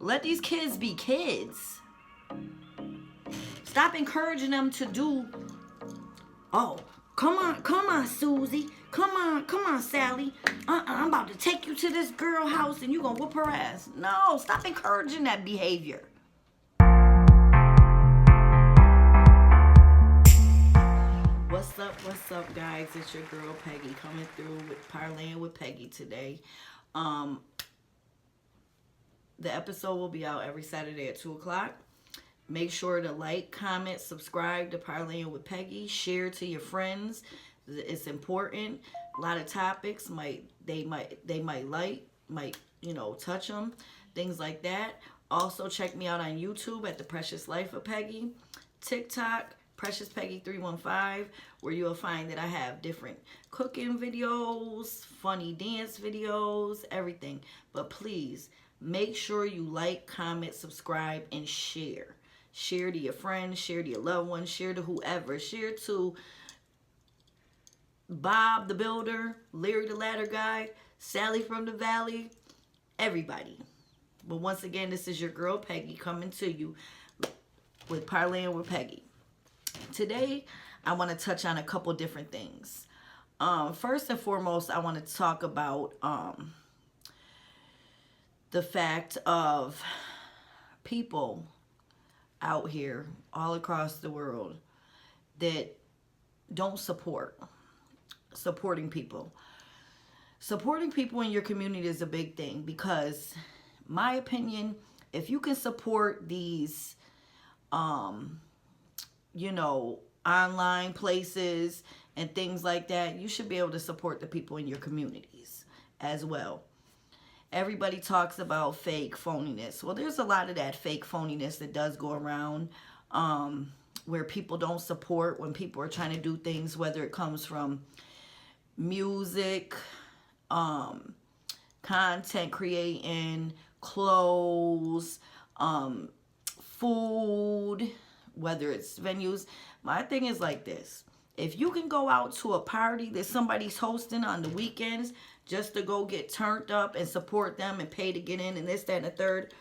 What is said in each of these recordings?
Let these kids be kids. Stop encouraging them to do, oh, come on, Susie. Come on, Sally. I'm about to take you to this girl house and you gonna whoop her ass. No, stop encouraging that behavior. What's up, guys? It's your girl Peggy coming through with Parleying with Peggy today. The episode will be out every Saturday at 2 o'clock. Make sure to like, comment, subscribe to Parleying with Peggy. Share to your friends. It's important. A lot of topics might touch them, things like that. Also, check me out on YouTube at The Precious Life of Peggy. TikTok, Precious Peggy 315, where you'll find that I have different cooking videos, funny dance videos, everything. But please, make sure you like, comment, subscribe, and share. Share to your friends, share to your loved ones, share to whoever. Share to Bob the Builder, Larry the Ladder Guy, Sally from the Valley, everybody. But once again, this is your girl Peggy coming to you with Parleying with Peggy. Today, I want to touch on a couple different things. First and foremost, I want to talk about the fact of people out here all across the world that don't supporting people. Supporting people in your community is a big thing because, my opinion, if you can support these online places and things like that, you should be able to support the people in your communities as well. Everybody talks about fake phoniness. Well, there's a lot of that fake phoniness that does go around, where people don't support when people are trying to do things, whether it comes from music, content creating, clothes, food, whether it's venues. My thing is like this. If you can go out to a party that somebody's hosting on the weekends just to go get turned up and support them and pay to get in and this, that, and the third,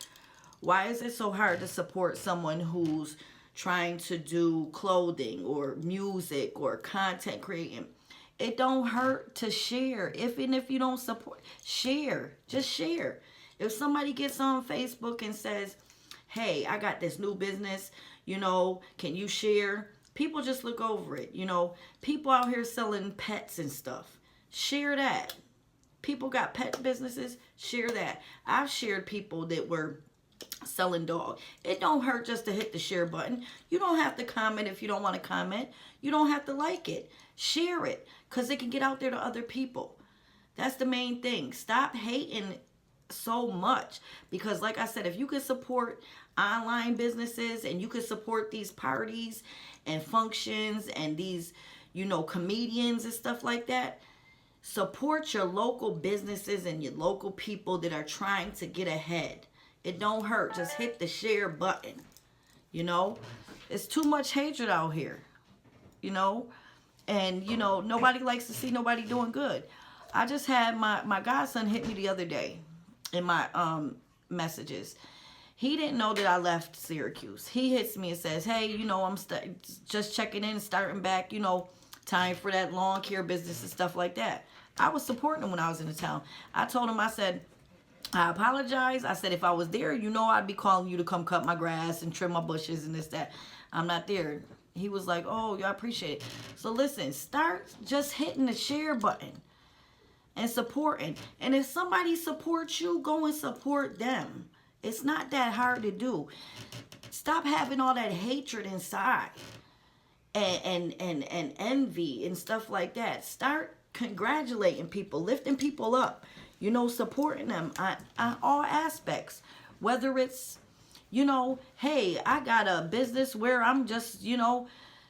why is it so hard to support someone who's trying to do clothing or music or content creating? It don't hurt to share. Even if you don't support, share. Just share. If somebody gets on Facebook and says, hey, I got this new business, can you share? People just look over it. People out here selling pets and stuff. Share that. People got pet businesses. Share that. I've shared people that were selling dogs. It don't hurt just to hit the share button. You don't have to comment if you don't want to comment. You don't have to like it. Share it because it can get out there to other people. That's the main thing. Stop hating so much because, like I said, if you can support online businesses and you can support these parties and functions and these, comedians and stuff like that, support your local businesses and your local people that are trying to get ahead. It don't hurt. Just hit the share button. It's too much hatred out here. And, nobody likes to see nobody doing good. I just had my godson hit me the other day in my messages. He didn't know that I left Syracuse. He hits me and says, hey, I'm just checking in, starting back, time for that lawn care business and stuff like that. I was supporting him when I was in the town. I told him, I said, I apologize. I said, if I was there, I'd be calling you to come cut my grass and trim my bushes and this, that. I'm not there. He was like, oh, I appreciate it. So listen, start just hitting the share button and supporting. And if somebody supports you, go and support them. It's not that hard to do. Stop having all that hatred inside and envy and stuff like that. Start congratulating people, lifting people up, supporting them on all aspects. Whether it's, hey, I got a business where I'm just,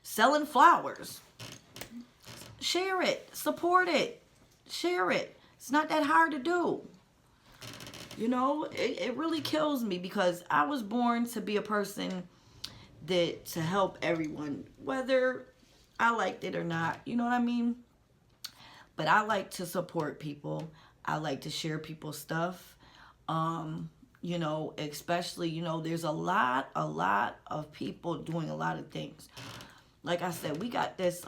selling flowers. Share it. Support it. Share it. It's not that hard to do. It really kills me because I was born to be a person to help everyone, whether I liked it or not. You know what I mean? But I like to support people. I like to share people's stuff. You know, especially, you know, there's a lot of people doing a lot of things. Like I said, we got this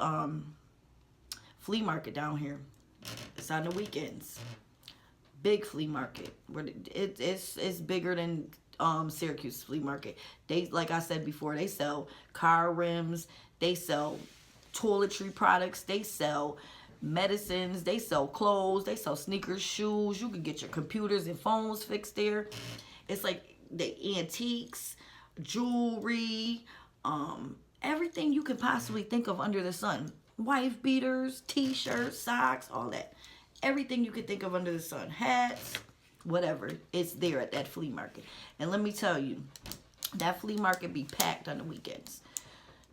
flea market down here. It's on the weekends. Big flea market. It's bigger than Syracuse flea market. They, like I said before, they sell car rims, they sell toiletry products, they sell medicines, they sell clothes, they sell sneakers, shoes. You can get your computers and phones fixed there. It's like the antiques, jewelry, everything you could possibly think of under the sun. Wife beaters, t-shirts, socks, all that. Everything you could think of under the sun. Hats, whatever. It's there at that flea market. And let me tell you, that flea market be packed on the weekends.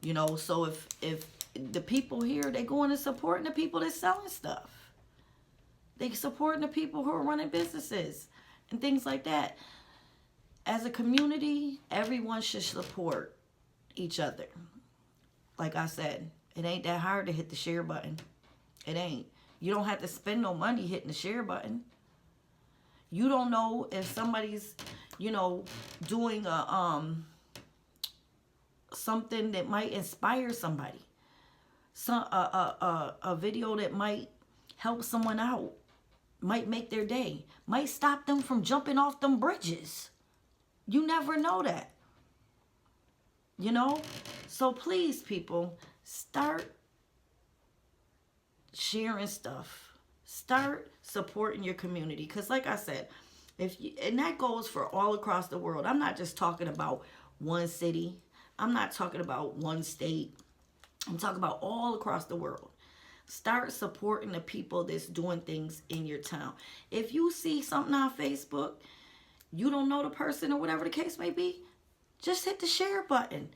You know, so if the people here, they going to supporting the people that's selling stuff. They supporting the people who are running businesses and things like that. As a community, everyone should support each other. Like I said, it ain't that hard to hit the share button. It ain't. You don't have to spend no money hitting the share button. You don't know if somebody's, you know, doing something that might inspire somebody. A video that might help someone out, might make their day, might stop them from jumping off them bridges. You never know that. You know? So please, people, start sharing stuff. Start supporting your community. Because like I said, and that goes for all across the world. I'm not just talking about one city. I'm not talking about one state. I'm talking about all across the world. Start supporting the people that's doing things in your town. If you see something on Facebook, you don't know the person or whatever the case may be, just hit the share button.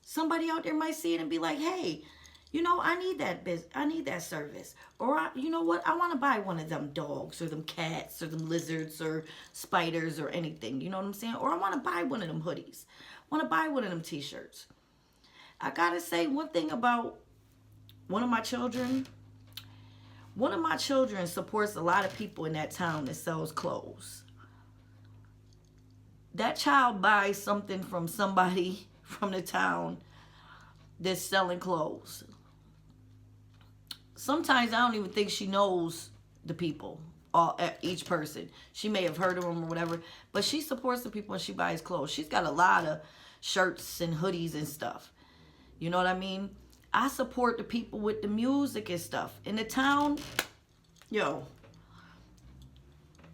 Somebody out there might see it and be like, hey, you know, I need that I need that service. Or, you know what, I want to buy one of them dogs or them cats or them lizards or spiders or anything. You know what I'm saying? Or I want to buy one of them hoodies. I want to buy one of them t-shirts. I got to say one thing about one of my children. One of my children supports a lot of people in that town that sells clothes. That child buys something from somebody from the town that's selling clothes. Sometimes I don't even think she knows the people, each person. She may have heard of them or whatever, but she supports the people and she buys clothes. She's got a lot of shirts and hoodies and stuff. You know what I mean? I support the people with the music and stuff. In the town, yo,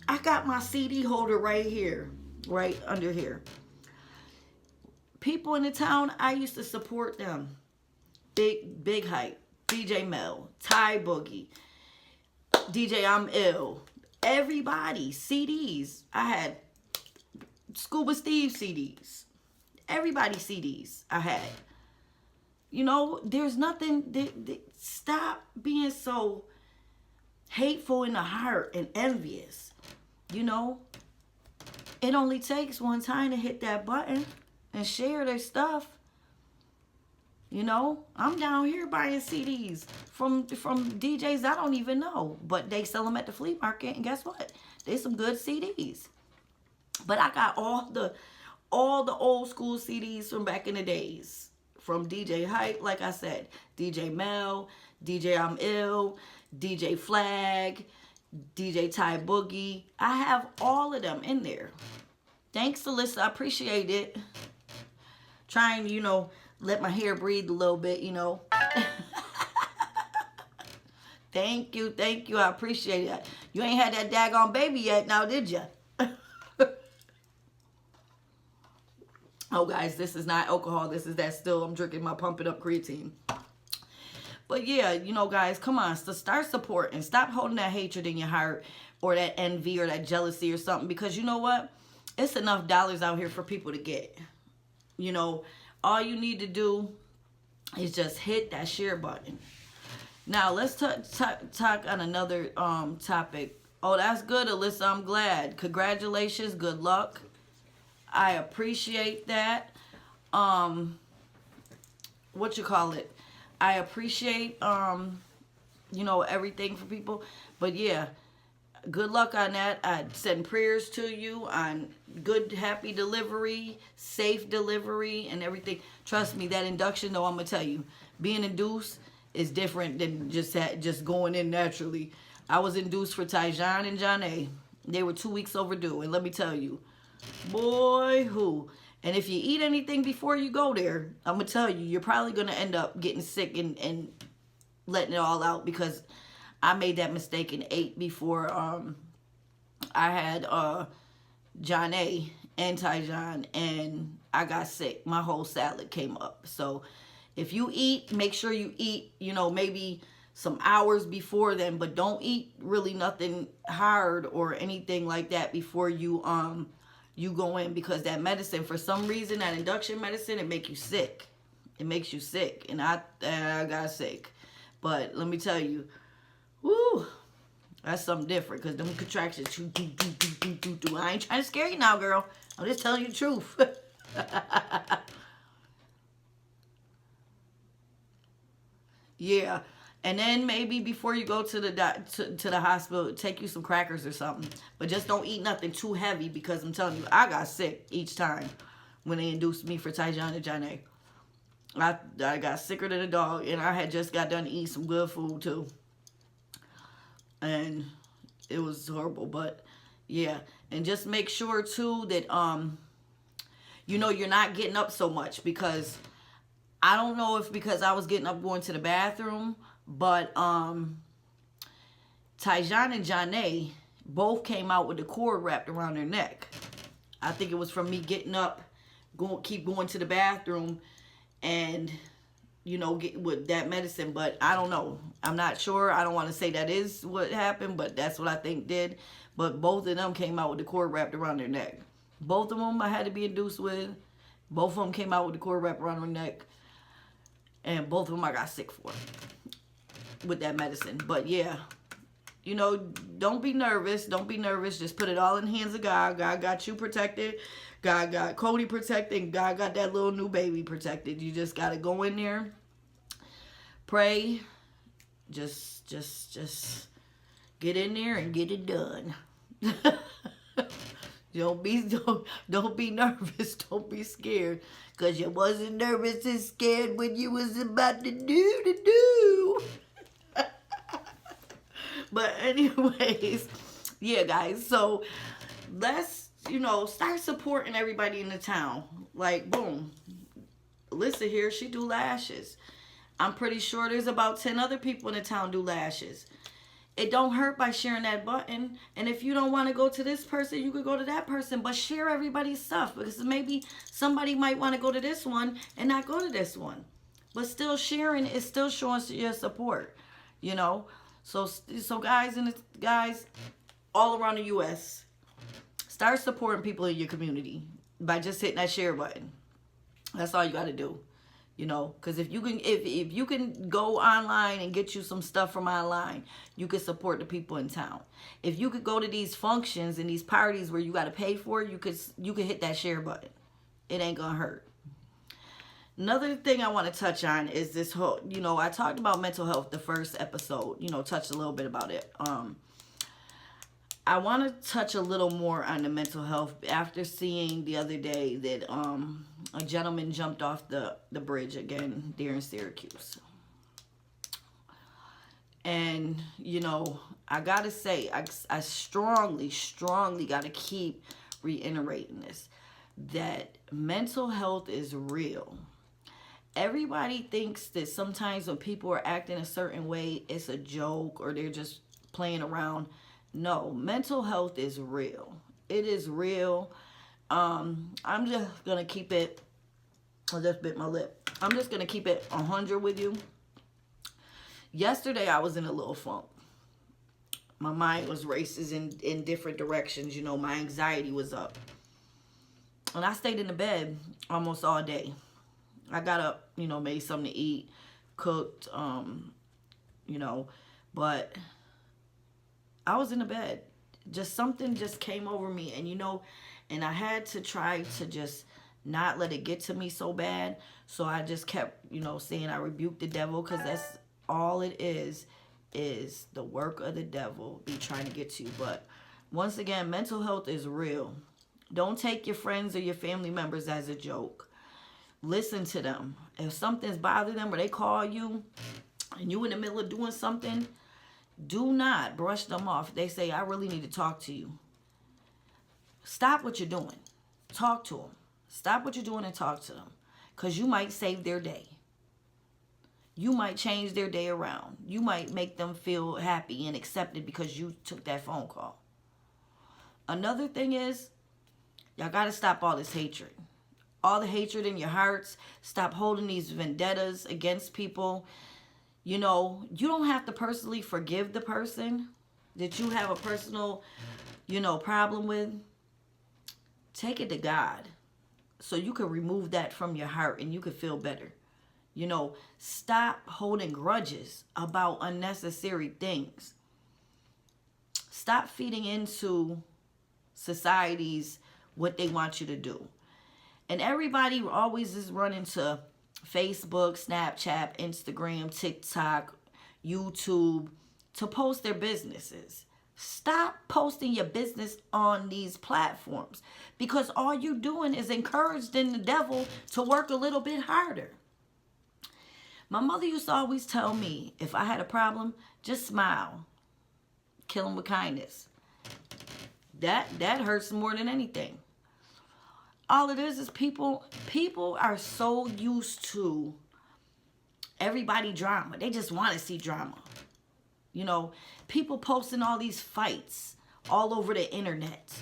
I got my CD holder right here. Right under here. People in the town, I used to support them. Big Hype, DJ Mel, Ty Boogie, DJ I'm Ill. Everybody, CDs. I had Scuba Steve CDs. Everybody CDs I had. You know, there's nothing. Stop being so hateful in the heart and envious. You know? It only takes one time to hit that button and share their stuff. You know, I'm down here buying CDs from DJs I don't even know, but they sell them at the flea market, and guess what? There's some good CDs. But I got all the old school CDs from back in the days, from DJ Hype, like I said, DJ Mel, DJ I'm Ill, DJ Flag, DJ Ty Boogie. I have all of them in there. Thanks, Alyssa. I appreciate it. Trying, you know, let my hair breathe a little bit, you know. Thank you. I appreciate it. You ain't had that daggone baby yet now, did you? Oh, guys, this is not alcohol. This is that still. I'm drinking my Pump It Up creatine. But yeah, you know, guys, come on. So start supporting. Stop holding that hatred in your heart or that envy or that jealousy or something. Because you know what? It's enough dollars out here for people to get. You know, all you need to do is just hit that share button. Now, let's talk on another topic. Oh, that's good, Alyssa. I'm glad. Congratulations. Good luck. I appreciate that. What you call it? I appreciate, you know, everything for people. But yeah, good luck on that. I send prayers to you on good, happy delivery, safe delivery, and everything. Trust me, that induction, though, I'm gonna tell you, being induced is different than just going in naturally. I was induced for Tyjon and John A. They were 2 weeks overdue, and let me tell you, boy, who. And if you eat anything before you go there, I'm gonna tell you, you're probably gonna end up getting sick and letting it all out, because I made that mistake and ate before I had John A. and Tyjon, and I got sick. My whole salad came up. So if you eat, make sure you eat, maybe some hours before then, but don't eat really nothing hard or anything like that before you go in, because that medicine, for some reason, that induction medicine, it make you sick. It makes you sick, and I got sick. But let me tell you, woo, that's something different, because them contractions, I ain't trying to scare you now, girl. I'm just telling you the truth. Yeah. And then maybe before you go to the hospital, take you some crackers or something. But just don't eat nothing too heavy, because I'm telling you, I got sick each time when they induced me for Tyjon and John A. I got sicker than a dog, and I had just got done eating some good food too. And it was horrible, but yeah. And just make sure too that you're not getting up so much, because I don't know if because I was getting up going to the bathroom, but Tyjon and John A. both came out with the cord wrapped around their neck. I think it was from me getting up, keep going to the bathroom, and get with that medicine. But I don't know. I'm not sure. I don't want to say that is what happened, but that's what I think did. But both of them came out with the cord wrapped around their neck. Both of them I had to be induced with. Both of them came out with the cord wrapped around their neck. And both of them I got sick for with that medicine. But yeah, don't be nervous. Don't be nervous. Just put it all in the hands of God. God got you protected. God got Cody protected. And God got that little new baby protected. You just got to go in there, pray. Just get in there and get it done. Don't be nervous. Don't be scared. Because you wasn't nervous and scared when you was about to do. But anyways, yeah, guys. So let's, start supporting everybody in the town. Like, boom. Alyssa here, she do lashes. I'm pretty sure there's about 10 other people in the town do lashes. It don't hurt by sharing that button. And if you don't want to go to this person, you could go to that person. But share everybody's stuff, because maybe somebody might want to go to this one and not go to this one. But still sharing is still showing your support, So guys all around the U.S., start supporting people in your community by just hitting that share button. That's all you got to do. Because if you can go online and get you some stuff from online, you can support the people in town. If you could go to these functions and these parties where you got to pay for it, you could hit that share button. It ain't gonna hurt. Another thing I want to touch on is this whole, I talked about mental health the first episode, touched a little bit about it. I want to touch a little more on the mental health after seeing the other day that a gentleman jumped off the bridge again there in Syracuse. And, I got to say, I strongly got to keep reiterating this, that mental health is real. Everybody thinks that sometimes when people are acting a certain way, it's a joke or they're just playing around. No, mental health is real. It is real. I'm just going to keep it, I just bit my lip. I'm just going to keep it 100 with you. Yesterday, I was in a little funk. My mind was racing in different directions. My anxiety was up. And I stayed in the bed almost all day. I got up, made something to eat, cooked, but I was in the bed. Just something just came over me, and I had to try to just not let it get to me so bad. So I just kept, saying I rebuked the devil, because that's all it is is the work of the devil be trying to get to you. But once again, mental health is real. Don't take your friends or your family members as a joke. Listen to them. If something's bothering them or they call you and you in the middle of doing something, do not brush them off. They say, I really need to talk to you. Stop what you're doing. Talk to them. Stop what you're doing and talk to them. Because you might save their day. You might change their day around. You might make them feel happy and accepted because you took that phone call. Another thing is, y'all got to stop all this hatred. All the hatred in your hearts. Stop holding these vendettas against people. You know, you don't have to personally forgive the person that you have a personal, problem with. Take it to God so you can remove that from your heart and you can feel better. Stop holding grudges about unnecessary things. Stop feeding into society's what they want you to do. And everybody always is running to Facebook, Snapchat, Instagram, TikTok, YouTube to post their businesses. Stop posting your business on these platforms because all you're doing is encouraging the devil to work a little bit harder. My mother used to always tell me, if I had a problem, just smile. Kill them with kindness. That hurts more than anything. All it is people are so used to everybody drama. They just want to see drama. People posting all these fights all over the internet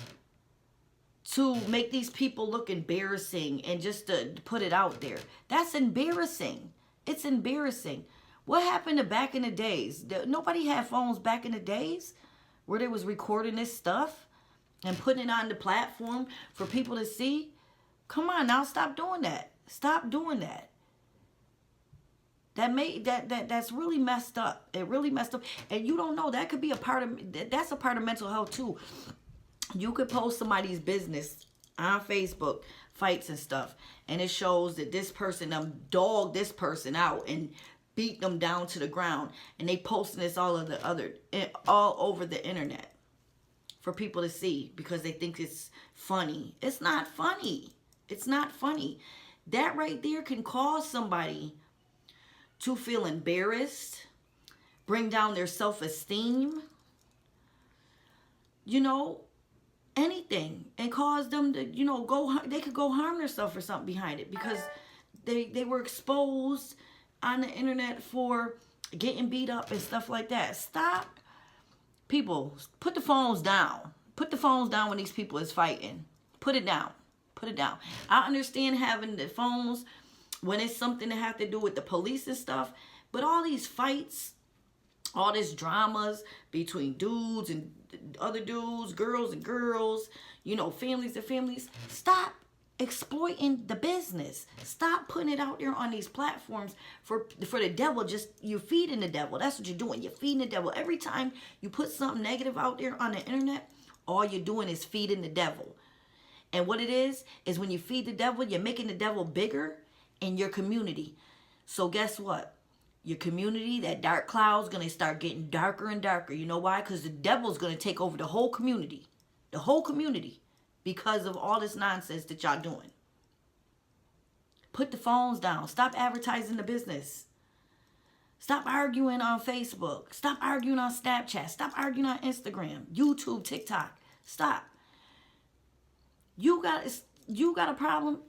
to make these people look embarrassing and just to put it out there. That's embarrassing. It's embarrassing. What happened to back in the days? Nobody had phones back in the days where they was recording this stuff and putting it on the platform for people to see. Come on now, stop doing that. Stop doing that. That's really messed up. It really messed up. And you don't know, that could be that's a part of mental health too. You could post somebody's business on Facebook, fights and stuff, and it shows that this person dogged this person out and beat them down to the ground, and they posting this all over the internet for people to see because they think it's funny. It's not funny. It's not funny. That right there can cause somebody to feel embarrassed, bring down their self-esteem, anything, and cause them to, they could go harm themselves or something behind it because they were exposed on the internet for getting beat up and stuff like that. Stop. People, put the phones down. Put the phones down when these people is fighting. Put it down. Put it down. I understand having the phones when it's something that have to do with the police and stuff, but all these fights, all this dramas between dudes and other dudes, girls and girls, families and families, stop exploiting the business. Stop putting it out there on these platforms for the devil. You're feeding the devil. That's what you're doing. You're feeding the devil. Every time you put something negative out there on the internet, all you're doing is feeding the devil. And what it is when you feed the devil, you're making the devil bigger in your community. So guess what? Your community, that dark cloud's going to start getting darker and darker. You know why? Because the devil's going to take over the whole community. The whole community. Because of all this nonsense that y'all doing. Put the phones down. Stop advertising the business. Stop arguing on Facebook. Stop arguing on Snapchat. Stop arguing on Instagram, YouTube, TikTok. Stop. You got a problem?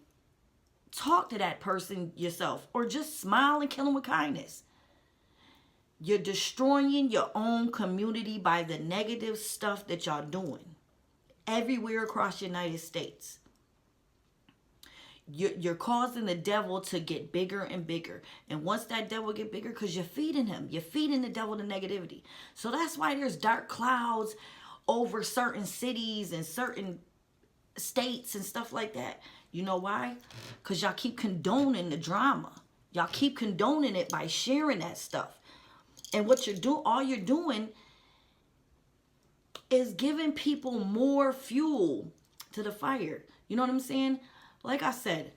Talk to that person yourself, or just smile and kill them with kindness. You're destroying your own community by the negative stuff that y'all doing everywhere across the United States. You're causing the devil to get bigger and bigger. And once that devil get bigger, because you're feeding him, you're feeding the devil the negativity. So that's why there's dark clouds over certain cities and certain states and stuff like that. You know why? Because y'all keep condoning the drama. Y'all keep condoning it by sharing that stuff. And what all you're doing is giving people more fuel to the fire. You know what I'm saying? Like I said,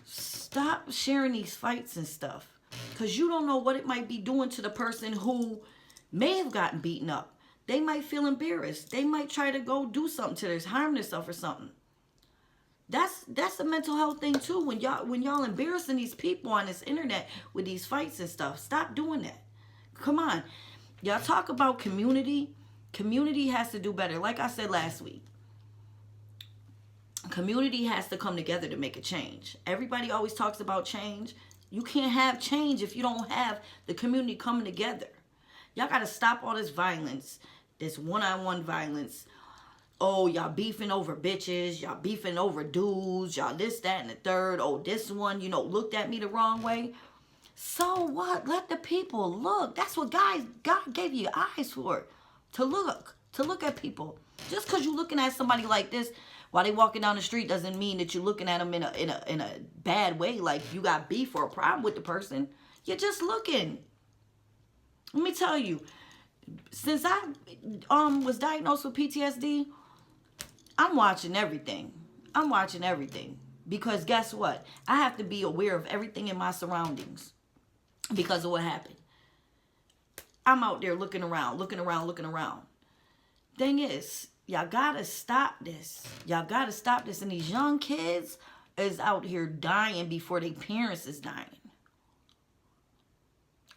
stop sharing these fights and stuff. Because you don't know what it might be doing to the person who may have gotten beaten up. They might feel embarrassed. They might try to go do something to theirs, harm themselves or something. That's a mental health thing too. When y'all embarrassing these people on this internet with these fights and stuff, stop doing that. Come on. Y'all talk about community. Community has to do better. Like I said last week, community has to come together to make a change. Everybody always talks about change. You can't have change if you don't have the community coming together. Y'all got to stop all this violence, this one-on-one violence. Oh, y'all beefing over bitches. Y'all beefing over dudes. Y'all this, that, and the third. Oh, this one, looked at me the wrong way. So what? Let the people look. That's what God gave you eyes for. To look at people. Just because you're looking at somebody like this while they walking down the street doesn't mean that you're looking at them in a bad way, like you got beef or a problem with the person. You're just looking. Let me tell you, since I was diagnosed with PTSD, I'm watching everything. Because guess what? I have to be aware of everything in my surroundings because of what happened. I'm out there looking around. Thing is, y'all gotta stop this. And these young kids is out here dying before their parents is dying.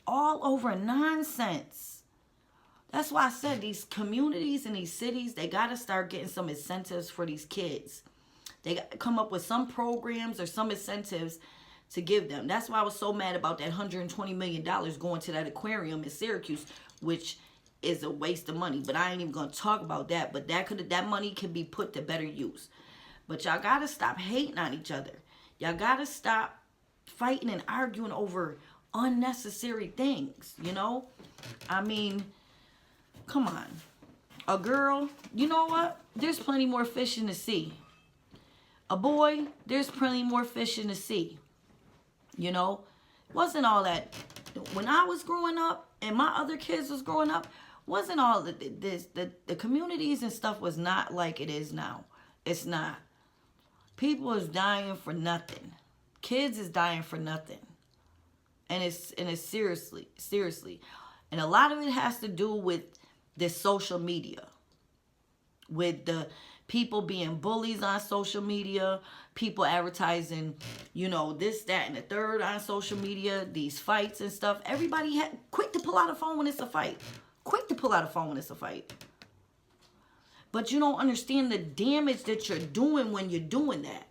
All over nonsense. That's why I said these communities and these cities, they gotta start getting some incentives for these kids. They got to come up with some programs or some incentives to give them. That's why I was so mad about that $120 million going to that aquarium in Syracuse, which is a waste of money. But I ain't even going to talk about that. But that money can be put to better use. But y'all got to stop hating on each other. Y'all got to stop fighting and arguing over unnecessary things, I mean, come on. A girl, you know what? There's plenty more fish in the sea. A boy, there's plenty more fish in the sea. Wasn't all that. When I was growing up and my other kids was growing up, wasn't all the communities and stuff was not like it is now. It's not. People is dying for nothing. Kids is dying for nothing. And it's seriously. And a lot of it has to do with this social media. With the people being bullies on social media, people advertising, this, that, and the third on social media, these fights and stuff. Everybody quick to pull out a phone when it's a fight. But you don't understand the damage that you're doing when you're doing that.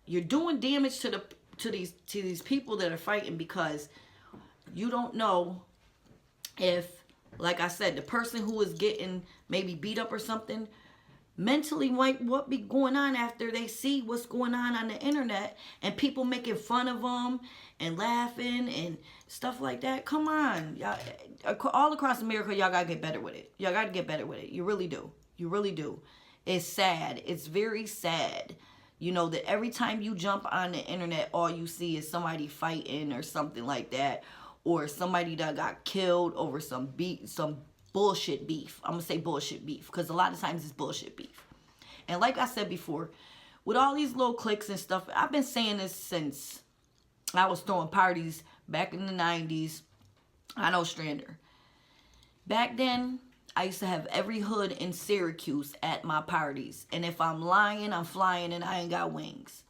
You're doing damage to these people that are fighting because you don't know if, like I said, the person who is getting maybe beat up or something, mentally what be going on after they see what's going on the internet and people making fun of them and laughing and stuff like that. Come on. Y'all, all across America, y'all got to get better with it. You really do. It's sad. It's very sad. That every time you jump on the internet, all you see is somebody fighting or something like that. Or somebody that got killed over some bullshit beef. I'm going to say bullshit beef because a lot of times it's bullshit beef. And like I said before, with all these little cliques and stuff, I've been saying this since I was throwing parties back in the 90s on Ostrander. Back then, I used to have every hood in Syracuse at my parties. And if I'm lying, I'm flying and I ain't got wings.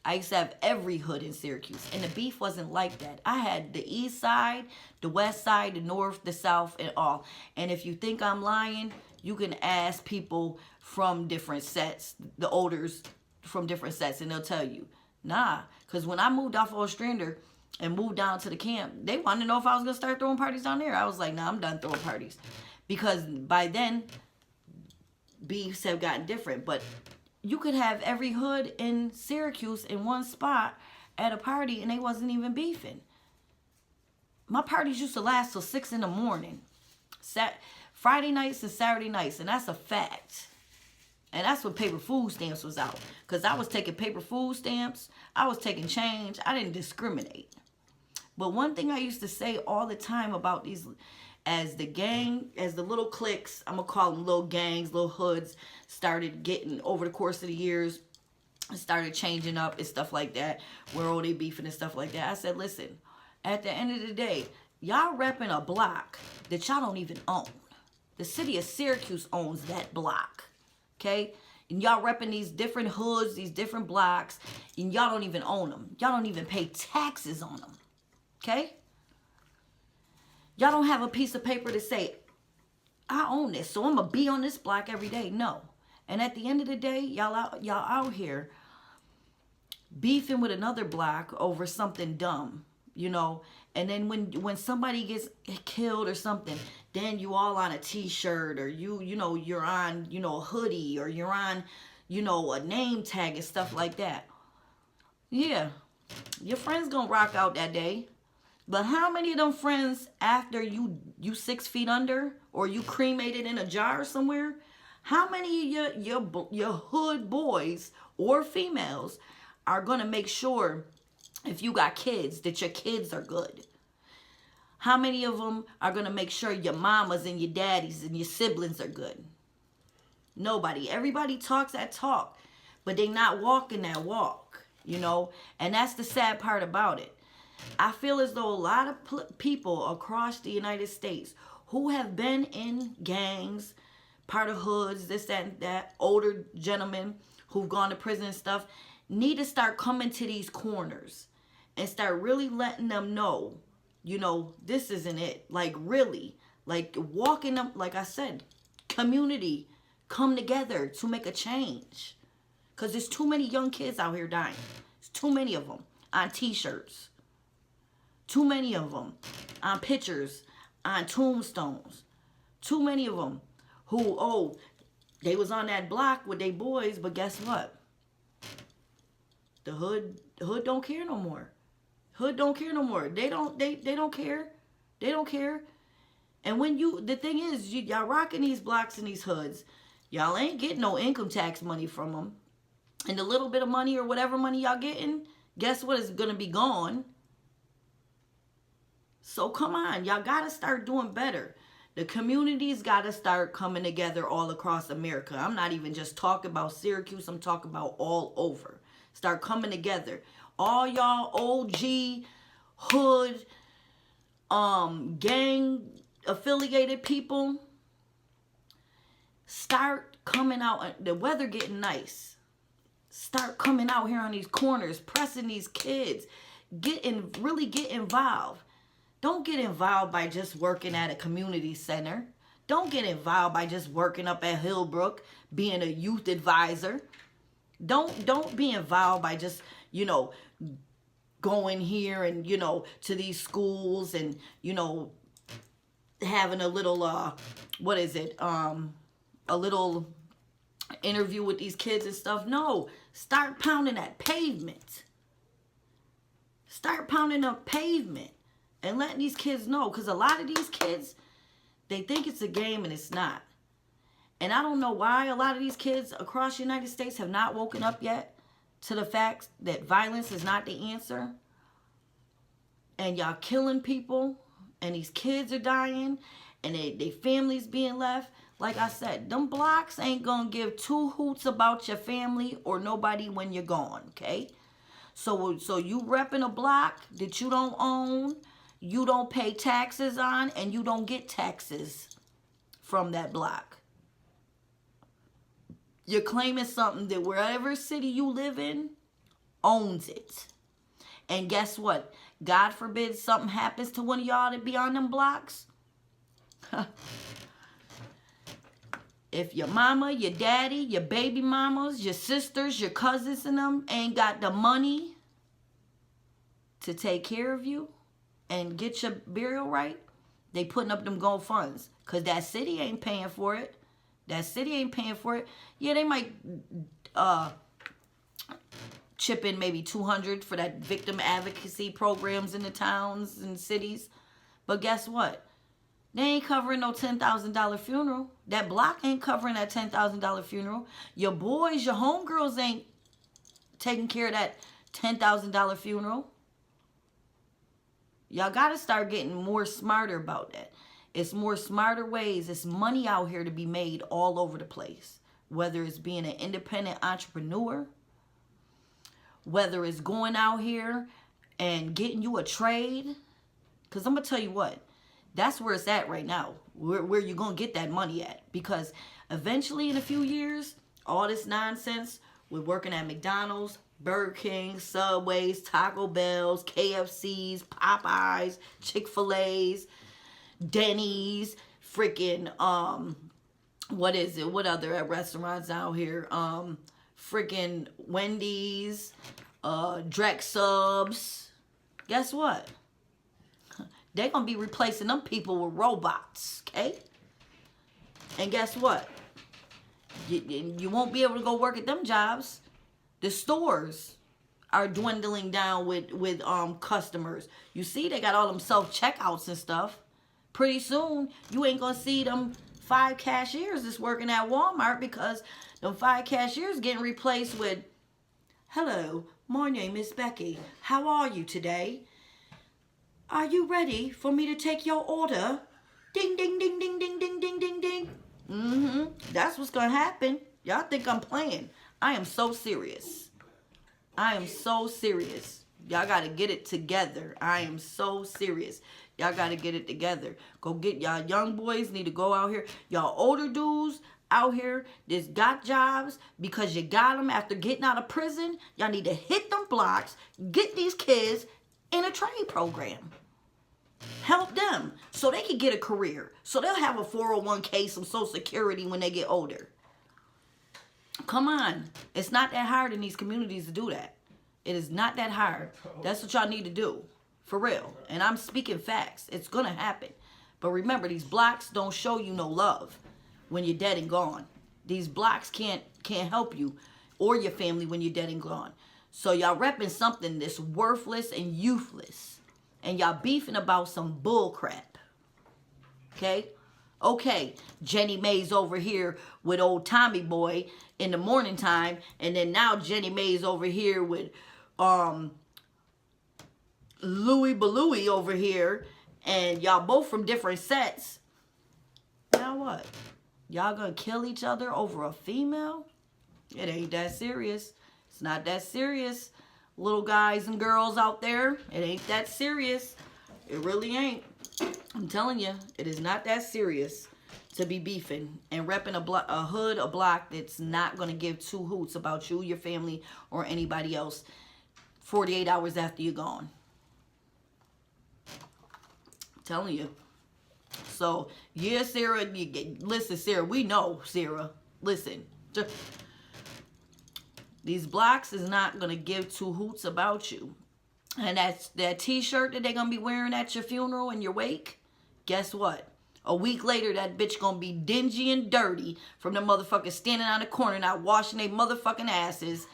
I used to have every hood in Syracuse. And the beef wasn't like that. I had the east side, the west side, the north, the south, and all. And if you think I'm lying, you can ask people from different sets, the olders from different sets, and they'll tell you. Nah, because when I moved off Ostrander and moved down to the camp, they wanted to know if I was going to start throwing parties down there. I was like, nah, I'm done throwing parties. Because by then, beefs have gotten different. But you could have every hood in Syracuse in one spot at a party and they wasn't even beefing. My parties used to last till 6 in the morning. Friday nights and Saturday nights, and that's a fact. And that's when paper food stamps was out. Because I was taking paper food stamps. I was taking change. I didn't discriminate. But one thing I used to say all the time about these, as the little cliques, I'm going to call them little gangs, little hoods, started getting, over the course of the years, started changing up and stuff like that, where all they beefing and stuff like that. I said, listen, at the end of the day, y'all repping a block. that y'all don't even own. The city of Syracuse owns that block, okay? And y'all repping these different hoods, these different blocks, and y'all don't even own them. Y'all don't even pay taxes on them, okay? Y'all don't have a piece of paper to say, I own this, so I'm going to be on this block every day. No. And at the end of the day, y'all out here beefing with another block over something dumb, you know. And then when somebody gets killed or something, then you all on a t-shirt, or you're on, a hoodie, or you're on, a name tag and stuff like that. Yeah, your friend's gonna rock out that day. But how many of them friends, after you 6 feet under, or you cremated in a jar somewhere, how many of your hood boys or females are gonna make sure, if you got kids, that your kids are good? How many of them are going to make sure your mamas and your daddies and your siblings are good? Nobody. Everybody talks that talk, but they not walking that walk, And that's the sad part about it. I feel as though a lot of people across the United States who have been in gangs, part of hoods, this, that, and that, older gentlemen who've gone to prison and stuff, need to start coming to these corners and start really letting them know, this isn't it. Like, really, like walking up, like I said, community, come together to make a change. Because there's too many young kids out here dying. There's too many of them on t-shirts. Too many of them on pictures, on tombstones. Too many of them who, they was on that block with they boys, but guess what? The hood don't care no more. Hood don't care no more. They don't care. They don't care. And the thing is, y'all rocking these blocks and these hoods, y'all ain't getting no income tax money from them. And the little bit of money or whatever money y'all getting, guess what, is going to be gone. So come on, y'all got to start doing better. The communities got to start coming together all across America. I'm not even just talking about Syracuse. I'm talking about all over. Start coming together. All y'all OG, hood, gang affiliated people, start coming out. The weather getting nice. Start coming out here on these corners, pressing these kids. Really get involved. Don't get involved by just working at a community center. Don't get involved by just working up at Hillbrook, being a youth advisor. Don't be involved by just, going here and, to these schools and, having a little, a little interview with these kids and stuff. No, start pounding that pavement. Start pounding up pavement and letting these kids know. Because a lot of these kids, they think it's a game and it's not. And I don't know why a lot of these kids across the United States have not woken up yet to the fact that violence is not the answer. And y'all killing people. And these kids are dying. And they families being left. Like I said, them blocks ain't gonna give two hoots about your family or nobody when you're gone, okay? So you repping a block that you don't own, you don't pay taxes on, and you don't get taxes from that block. You're claiming something that wherever city you live in owns it. And guess what? God forbid something happens to one of y'all that be on them blocks. If your mama, your daddy, your baby mamas, your sisters, your cousins and them ain't got the money to take care of you and get your burial right, they putting up them gold funds. Because that city ain't paying for it. That city ain't paying for it. Yeah, they might chip in maybe $200 for that victim advocacy programs in the towns and cities. But guess what? They ain't covering no $10,000 funeral. That block ain't covering that $10,000 funeral. Your boys, your homegirls ain't taking care of that $10,000 funeral. Y'all got to start getting more smarter about that. It's more smarter ways. It's money out here to be made all over the place. Whether it's being an independent entrepreneur, whether it's going out here and getting you a trade. Because I'm going to tell you what. That's where it's at right now. Where you're going to get that money at. Because eventually in a few years, all this nonsense with working at McDonald's, Burger King, Subways, Taco Bells, KFCs, Popeyes, Chick-fil-A's, Denny's, freaking, what is it? What other restaurants out here? Freaking Wendy's, Drex Subs. Guess what? They're going to be replacing them people with robots, okay? And guess what? You won't be able to go work at them jobs. The stores are dwindling down with customers. You see, they got all them self-checkouts and stuff. Pretty soon, you ain't going to see them 5 cashiers that's working at Walmart because them 5 cashiers getting replaced with, hello, my name is Becky. How are you today? Are you ready for me to take your order? Ding, ding, ding, ding, ding, ding, ding, ding, ding. That's what's going to happen. Y'all think I'm playing. I am so serious. I am so serious. Y'all got to get it together. I am so serious. Y'all got to get it together. Go get y'all young boys need to go out here. Y'all older dudes out here that's got jobs because you got them after getting out of prison. Y'all need to hit them blocks. Get these kids in a trade program. Help them so they can get a career. So they'll have a 401k, some Social Security when they get older. Come on. It's not that hard in these communities to do that. It is not that hard. That's what y'all need to do. For real. And I'm speaking facts. It's going to happen. But remember, these blocks don't show you no love when you're dead and gone. These blocks can't help you or your family when you're dead and gone. So y'all repping something that's worthless and useless. And y'all beefing about some bull crap. Okay? Okay, Jenny Mae's over here with old Tommy Boy in the morning time. And then now Jenny Mae's over here with Louie Balooey over here. And y'all both from different sets. Now what? Y'all gonna kill each other over a female? It ain't that serious. It's not that serious. Little guys and girls out there, it ain't that serious. It really ain't. I'm telling you, it is not that serious to be beefing and repping a block that's not going to give 2 hoots about you, your family, or anybody else 48 hours after you're gone. I'm telling you. So, yeah, Sarah, listen, Sarah, we know, Sarah. Listen. These blocks is not going to give 2 hoots about you. And that t-shirt that they're going to be wearing at your funeral and your wake, guess what? A week later, that bitch going to be dingy and dirty from the motherfuckers standing on the corner not washing their motherfucking asses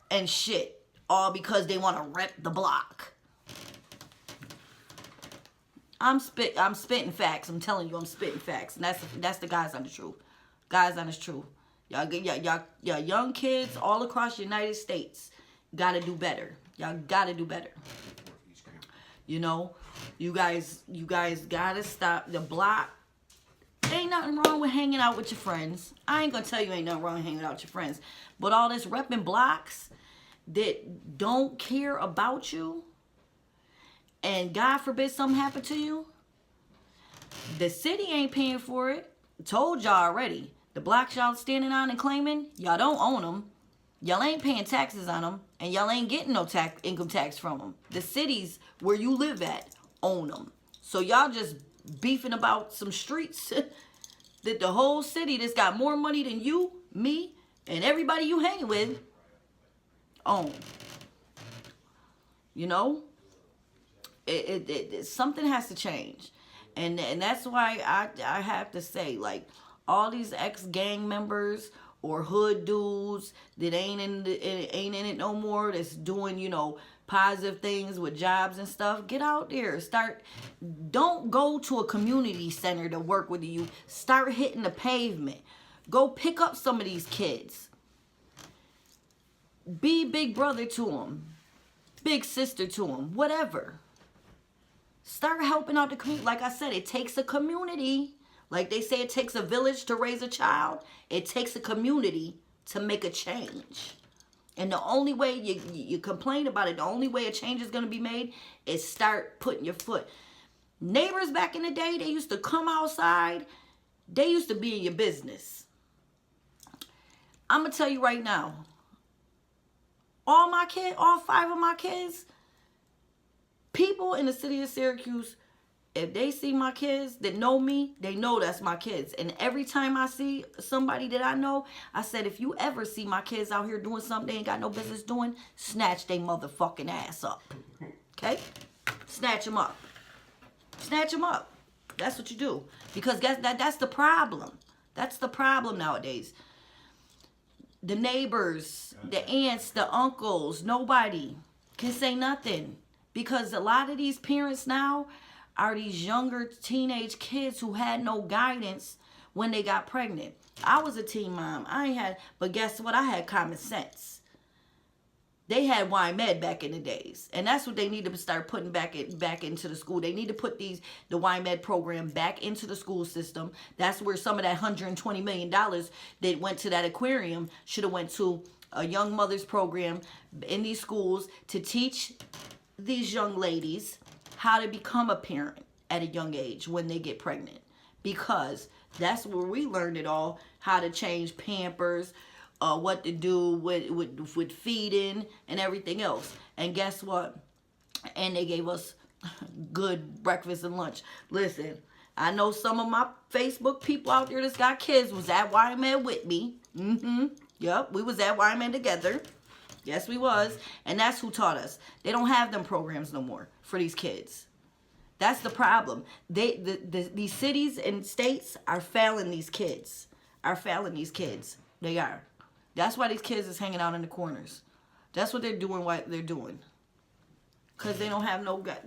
and shit. All because they want to rep the block. I'm spitting facts. I'm telling you, I'm spitting facts. And that's the guys on the truth. Guys on the truth. Y'all young kids all across the United States gotta do better. Y'all gotta do better. You know, you guys gotta stop the block. Ain't nothing wrong with hanging out with your friends. I ain't gonna tell you ain't nothing wrong with hanging out with your friends. But all this repping blocks that don't care about you, and God forbid something happen to you, the city ain't paying for it. Told y'all already. The blocks y'all standing on and claiming, y'all don't own them. Y'all ain't paying taxes on them. And y'all ain't getting no income tax from them. The cities where you live at own them. So y'all just beefing about some streets that the whole city that's got more money than you, me, and everybody you hanging with own. You know? Something has to change. And that's why I have to say, like, all these ex-gang members or hood dudes that ain't in it no more, that's doing, you know, positive things with jobs and stuff, get out there. Don't go to a community center to work with you. Start hitting the pavement. Go pick up some of these kids. Be big brother to them. Big sister to them. Whatever. Start helping out the community. Like I said, it takes a community. Like they say, it takes a village to raise a child. It takes a community to make a change. And the only way you complain about it, the only way a change is going to be made is start putting your foot. Neighbors back in the day, they used to come outside. They used to be in your business. I'm going to tell you right now, all 5 of my kids, people in the city of Syracuse, if they see my kids that know me, they know that's my kids. And every time I see somebody that I know, I said, if you ever see my kids out here doing something they ain't got no business doing, snatch they motherfucking ass up. Okay? Snatch them up. Snatch them up. That's what you do. Because that's the problem. That's the problem nowadays. The neighbors, the aunts, the uncles, nobody can say nothing. Because a lot of these parents now are these younger teenage kids who had no guidance when they got pregnant. I was a teen mom. But guess what? I had common sense. They had YMED back in the days. And that's what they need to start putting back into the school. They need to put the YMED program back into the school system. That's where some of that $120 million that went to that aquarium should have went to a young mother's program in these schools to teach these young ladies how to become a parent at a young age when they get pregnant. Because that's where we learned it all, how to change Pampers, what to do with feeding and everything else. And guess what? And they gave us good breakfast and lunch. Listen, I know some of my Facebook people out there that's got kids was at YMN with me. Yep, we was at YMN together. Yes, we was. And that's who taught us. They don't have them programs no more for these kids. That's the problem. These cities and states are failing these kids. They are. That's why these kids is hanging out in the corners. That's what they're doing. What they're doing. Because they don't have no guidance.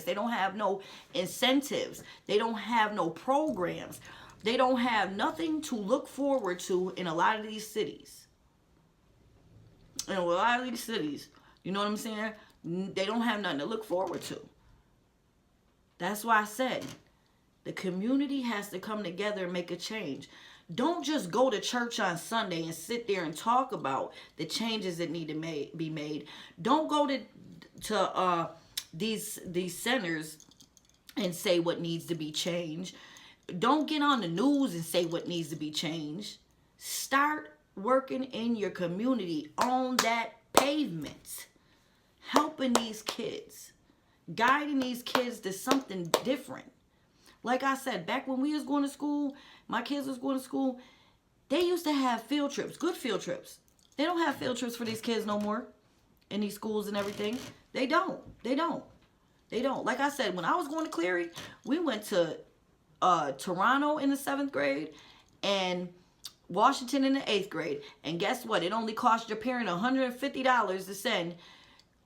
They don't have no incentives. They don't have no programs. They don't have nothing to look forward to in a lot of these cities. You know what I'm saying? They don't have nothing to look forward to. That's why I said the community has to come together and make a change. Don't just go to church on Sunday and sit there and talk about the changes that need to be made. Don't go to these centers and say what needs to be changed. Don't get on the news and say what needs to be changed. Start working in your community on that pavement, helping these kids, guiding these kids to something different. Like I said, back when we was going to school, my kids was going to school, they used to have field trips, good field trips. They don't have field trips for these kids no more in these schools and everything. They don't. Like I said, when I was going to Cleary, we went to Toronto in the 7th grade and Washington in the 8th grade. And guess what? It only cost your parent $150 to send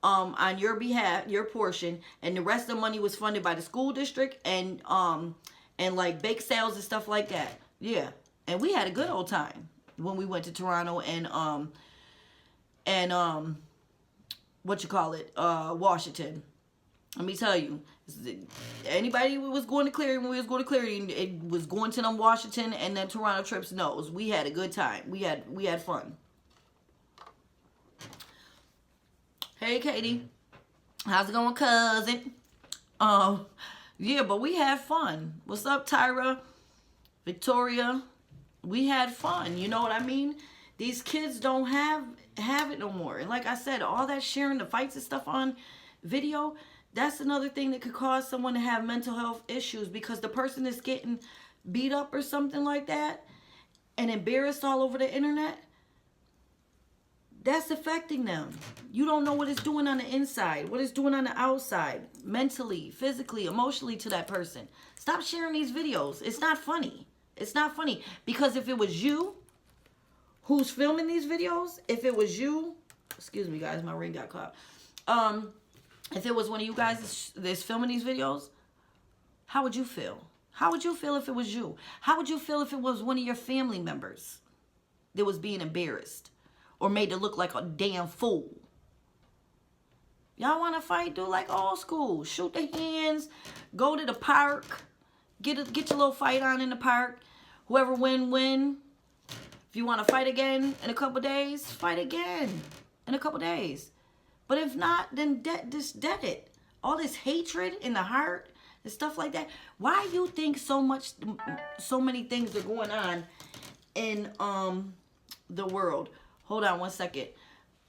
on your behalf, your portion, and the rest of the money was funded by the school district and like bake sales and stuff like that. Yeah. And we had a good old time when we went to Toronto and Washington. Let me tell you, anybody who was going to Cleary when we was going to Cleary, it was going to them Washington and then Toronto trips knows we had a good time. We had fun. Hey, Katie. How's it going, cousin? Yeah, but we had fun. What's up, Tyra? Victoria? We had fun. You know what I mean? These kids don't have it no more. And like I said, all that sharing the fights and stuff on video, that's another thing that could cause someone to have mental health issues because the person is getting beat up or something like that and embarrassed all over the internet. That's affecting them. You don't know what it's doing on the inside, what it's doing on the outside, mentally, physically, emotionally to that person. Stop sharing these videos. It's not funny. It's not funny. Because if it was you who's filming these videos, if it was you, excuse me guys, my ring got caught. If it was one of you guys that's filming these videos, how would you feel? How would you feel if it was you? How would you feel if it was one of your family members that was being embarrassed? Or made to look like a damn fool. Y'all want to fight? Do like old school. Shoot the hands. Go to the park. Get your little fight on in the park. Whoever win. If you want to fight again in a couple days, fight again in a couple days. But if not, then just dead it. All this hatred in the heart, and stuff like that. Why you think so many things are going on in the world? Hold on one second.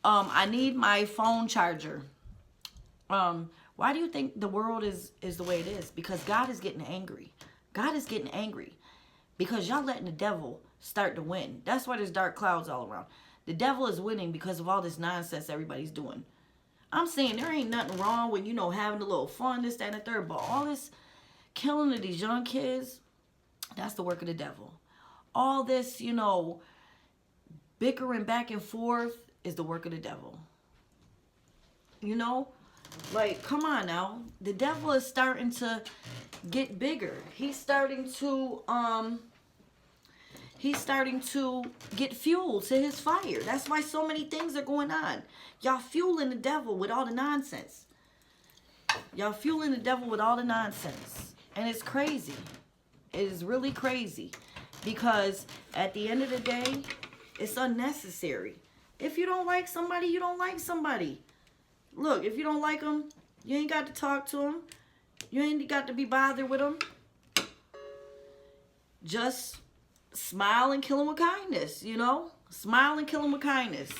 I need my phone charger. Why do you think the world is the way it is? Because God is getting angry. God is getting angry because y'all letting the devil start to win. That's why there's dark clouds all around. The devil is winning because of all this nonsense everybody's doing. I'm saying there ain't nothing wrong with, having a little fun, this, that, and the third. But all this killing of these young kids, that's the work of the devil. All this, bickering back and forth is the work of the devil. Like, come on now. The devil is starting to get bigger. He's starting to get fuel to his fire. That's why so many things are going on. Y'all fueling the devil with all the nonsense. Y'all fueling the devil with all the nonsense. And it's crazy. It is really crazy. Because at the end of the day, it's unnecessary. If you don't like somebody, you don't like somebody. Look, if you don't like them, you ain't got to talk to them. You ain't got to be bothered with them. Just smile and kill them with kindness, Smile and kill them with kindness.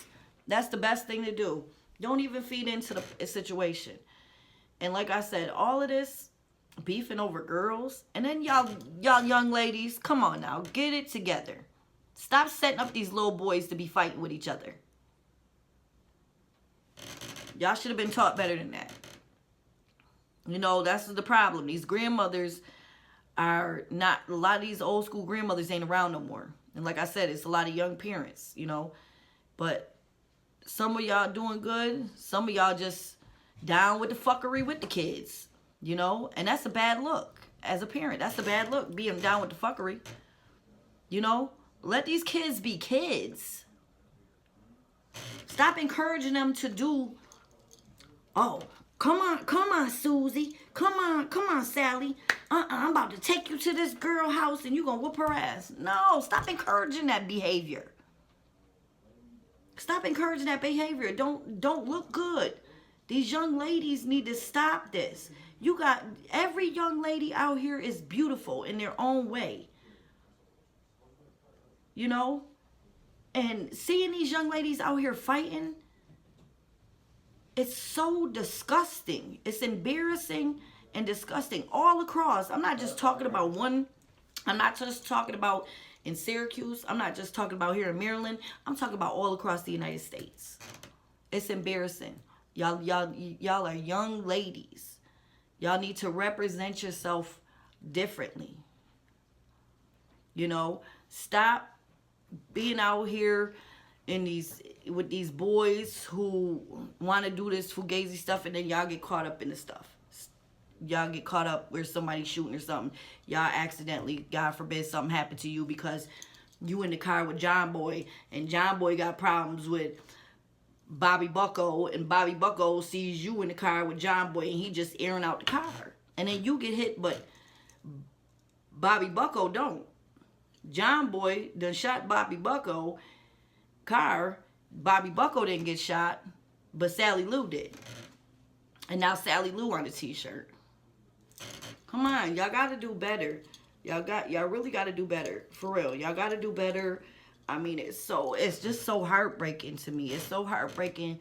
That's the best thing to do. Don't even feed into the situation. And like I said, all of this beefing over girls. And then y'all young ladies, come on now. Get it together. Stop setting up these little boys to be fighting with each other. Y'all should have been taught better than that. That's the problem. These grandmothers are not, a lot of these old school grandmothers ain't around no more. And like I said, it's a lot of young parents, But some of y'all doing good. Some of y'all just down with the fuckery with the kids, And that's a bad look. As a parent, that's a bad look, being down with the fuckery. Let these kids be kids. Stop encouraging them to do, oh, come on, Susie. Come on, Sally. I'm about to take you to this girl house and you gonna whoop her ass. No, stop encouraging that behavior. Stop encouraging that behavior. Don't look good. These young ladies need to stop this. Every young lady out here is beautiful in their own way. And seeing these young ladies out here fighting, it's so disgusting. It's embarrassing and disgusting all across. I'm not just talking about one. I'm not just talking about in Syracuse. I'm not just talking about here in Maryland. I'm talking about all across the United States. It's embarrassing. Y'all are young ladies. Y'all need to represent yourself differently. Stop being out here with these boys who want to do this fugazi stuff, and then y'all get caught up in the stuff. Y'all get caught up where somebody's shooting or something. Y'all accidentally, God forbid, something happened to you because you in the car with John Boy, and John Boy got problems with Bobby Bucko, and Bobby Bucko sees you in the car with John Boy, and he just airing out the car. And then you get hit, but Bobby Bucko don't. John Boy done shot Bobby Bucko car. Bobby Bucko didn't get shot, but Sally Lou did. And now Sally Lou on the t-shirt. Come on, y'all gotta do better. Y'all really gotta do better. For real. Y'all gotta do better. I mean, it's just so heartbreaking to me. It's so heartbreaking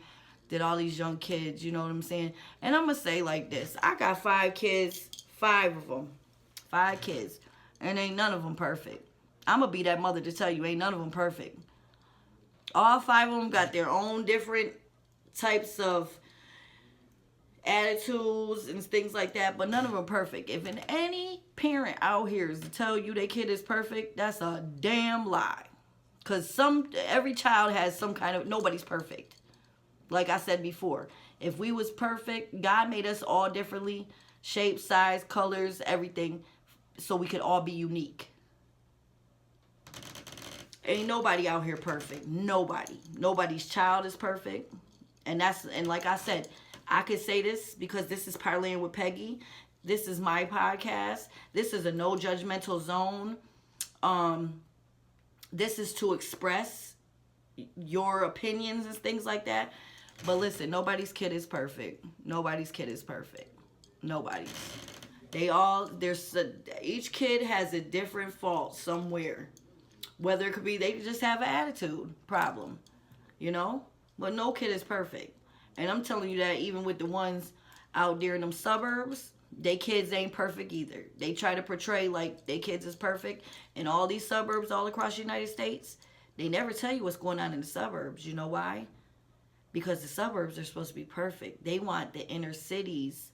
that all these young kids, you know what I'm saying? And I'm gonna say like this. I got 5 kids, 5 of them. 5 kids. And ain't none of them perfect. I'm gonna be that mother to tell you, ain't none of them perfect. All 5 of them got their own different types of attitudes and things like that, but none of them perfect. If any parent out here is to tell you their kid is perfect, that's a damn lie. Because every child has some kind of, nobody's perfect. Like I said before, if we was perfect, God made us all differently, shape, size, colors, everything, so we could all be unique. Ain't nobody out here perfect. Nobody. Nobody's child is perfect. And like I said, I could say this because this is Parleying with Peggy. This is my podcast. This is a no judgmental zone. This is to express your opinions and things like that. But listen, nobody's kid is perfect. Nobody's kid is perfect. Nobody's. Each kid has a different fault somewhere. Whether it could be they just have an attitude problem, you know? But no kid is perfect. And I'm telling you that even with the ones out there in them suburbs, they kids ain't perfect either. They try to portray like they kids is perfect. In all these suburbs all across the United States, they never tell you what's going on in the suburbs. You know why? Because the suburbs are supposed to be perfect. They want the inner cities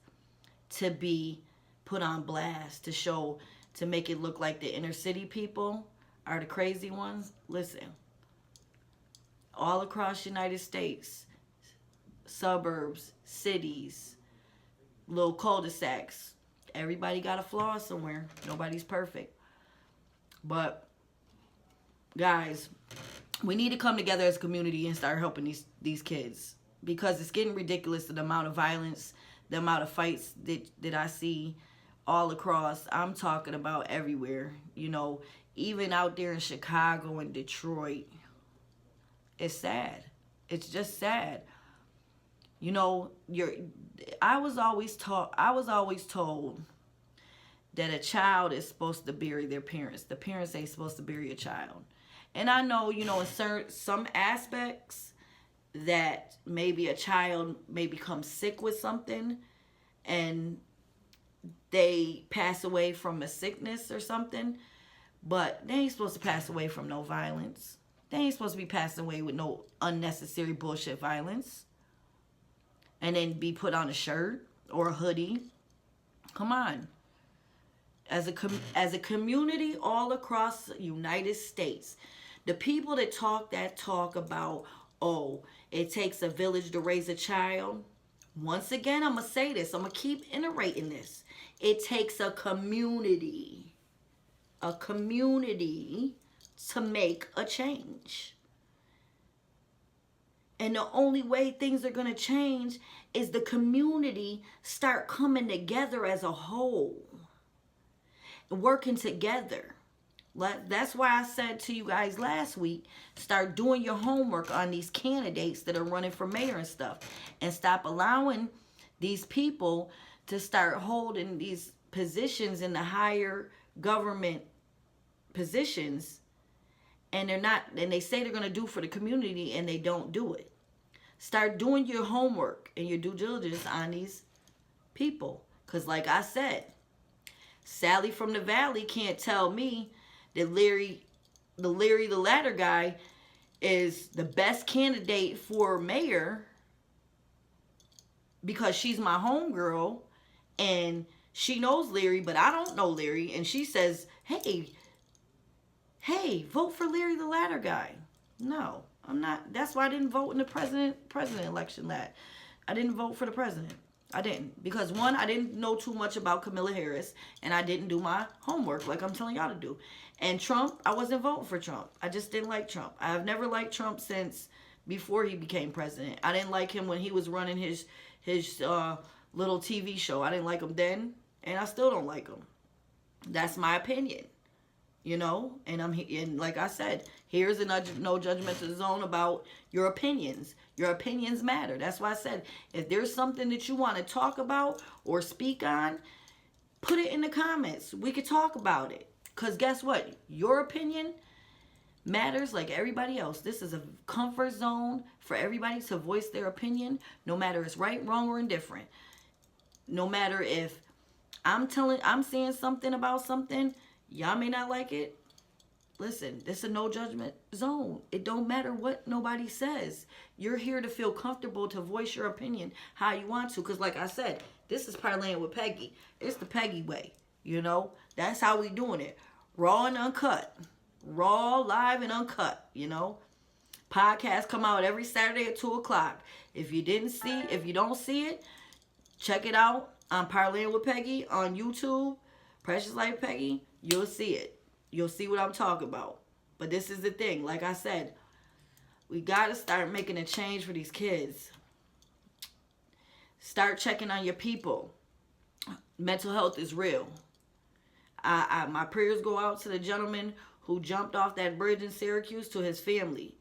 to be put on blast, to make it look like the inner city people are the crazy ones. Listen, all across the United States, suburbs, cities, little cul-de-sacs, everybody got a flaw somewhere. Nobody's perfect. But guys, we need to come together as a community and start helping these kids, because it's getting ridiculous, the amount of violence, the amount of fights that I see all across. I'm talking about everywhere, you know, even out there in Chicago and Detroit. It's sad. It's just sad. You know, I was always told that a child is supposed to bury their parents. The parents ain't supposed to bury a child. And I know, you know, in some aspects that maybe a child may become sick with something and they pass away from a sickness or something, but they ain't supposed to pass away from no violence. They ain't supposed to be passing away with no unnecessary bullshit violence and then be put on a shirt or a hoodie. Come on. As a community all across the United States, the people that talk about, oh, it takes a village to raise a child. Once again, I'm going to say this. I'm going to keep iterating this. It takes a community to make a change. And the only way things are going to change is the community start coming together as a whole. Working together. That's why I said to you guys last week, start doing your homework on these candidates that are running for mayor and stuff, and stop allowing these people to start holding these positions in the higher government positions, and they say they're going to do for the community and they don't do it. Start doing your homework and your due diligence on these people, because like I said, Sally from the Valley can't tell me that Larry the Ladder guy is the best candidate for mayor because she's my homegirl and she knows Larry, but I don't know Larry. And she says, hey, vote for Larry the Ladder guy. No, I'm not. That's why I didn't vote in the president election. I didn't vote for the president. I didn't. Because one, I didn't know too much about Kamala Harris, and I didn't do my homework like I'm telling y'all to do. And Trump, I wasn't voting for Trump. I just didn't like Trump. I've never liked Trump since before he became president. I didn't like him when he was running his little TV show. I didn't like him then, and I still don't like him. That's my opinion. You know, and like I said, here's a no judgmental zone about your opinions. Your opinions matter. That's why I said, if there's something that you want to talk about or speak on, put it in the comments. We could talk about it. Because guess what? Your opinion matters like everybody else. This is a comfort zone for everybody to voice their opinion, no matter it's right, wrong, or indifferent. No matter if I'm saying something about something, y'all may not like it. Listen, this is a no judgment zone. It don't matter what nobody says. You're here to feel comfortable to voice your opinion how you want to. Because like I said, this is Parleying with Peggy. It's the Peggy way, you know. That's how we doing it. Raw and uncut. Raw, live, and uncut, you know. Podcasts come out every Saturday at 2 o'clock. If you don't see it, check it out on Parleying with Peggy on YouTube. Precious Life Peggy, you'll see it. You'll see what I'm talking about. But this is the thing. Like I said, we got to start making a change for these kids. Start checking on your people. Mental health is real. My prayers go out to the gentleman who jumped off that bridge in Syracuse, to his family.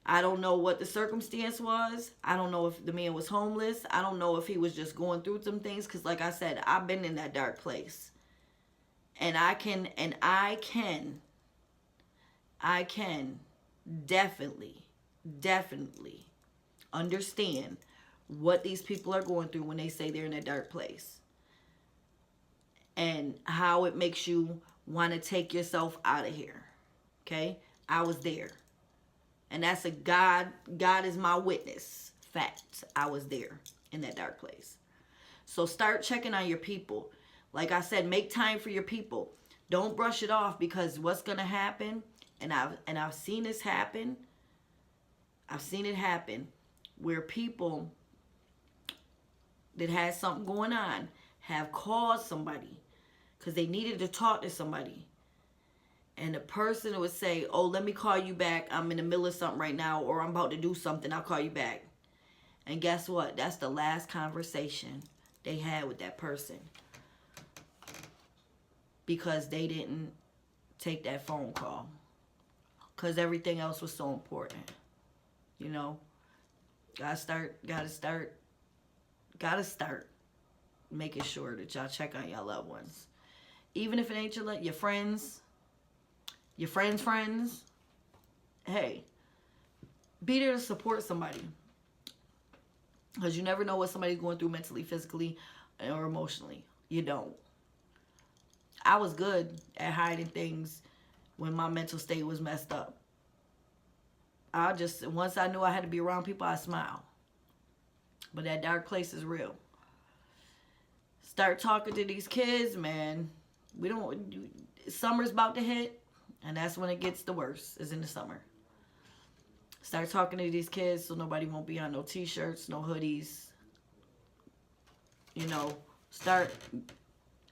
I don't know what the circumstance was. I don't know if the man was homeless. I don't know if he was just going through some things. Because like I said, I've been in that dark place. And I can definitely understand what these people are going through when they say they're in a dark place. And how it makes you want to take yourself out of here. Okay? I was there. And that's a God is my witness. Fact. I was there in that dark place. So start checking on your people. Like I said, make time for your people. Don't brush it off, because what's going to happen, and I've seen this happen. I've seen it happen where people that had something going on have called somebody because they needed to talk to somebody. And the person would say, oh, let me call you back. I'm in the middle of something right now, or I'm about to do something. I'll call you back. And guess what? That's the last conversation they had with that person. Because they didn't take that phone call. Because everything else was so important. You know? Gotta start making sure that y'all check on y'all loved ones. Even if it ain't your friends, your friends, hey, be there to support somebody. Because you never know what somebody's going through mentally, physically, or emotionally. You don't. I was good at hiding things when my mental state was messed up. Once I knew I had to be around people, I smiled. But that dark place is real. Start talking to these kids, man. Summer's about to hit, and that's when it gets the worst, is in the summer. Start talking to these kids so nobody won't be on no t-shirts, no hoodies. You know,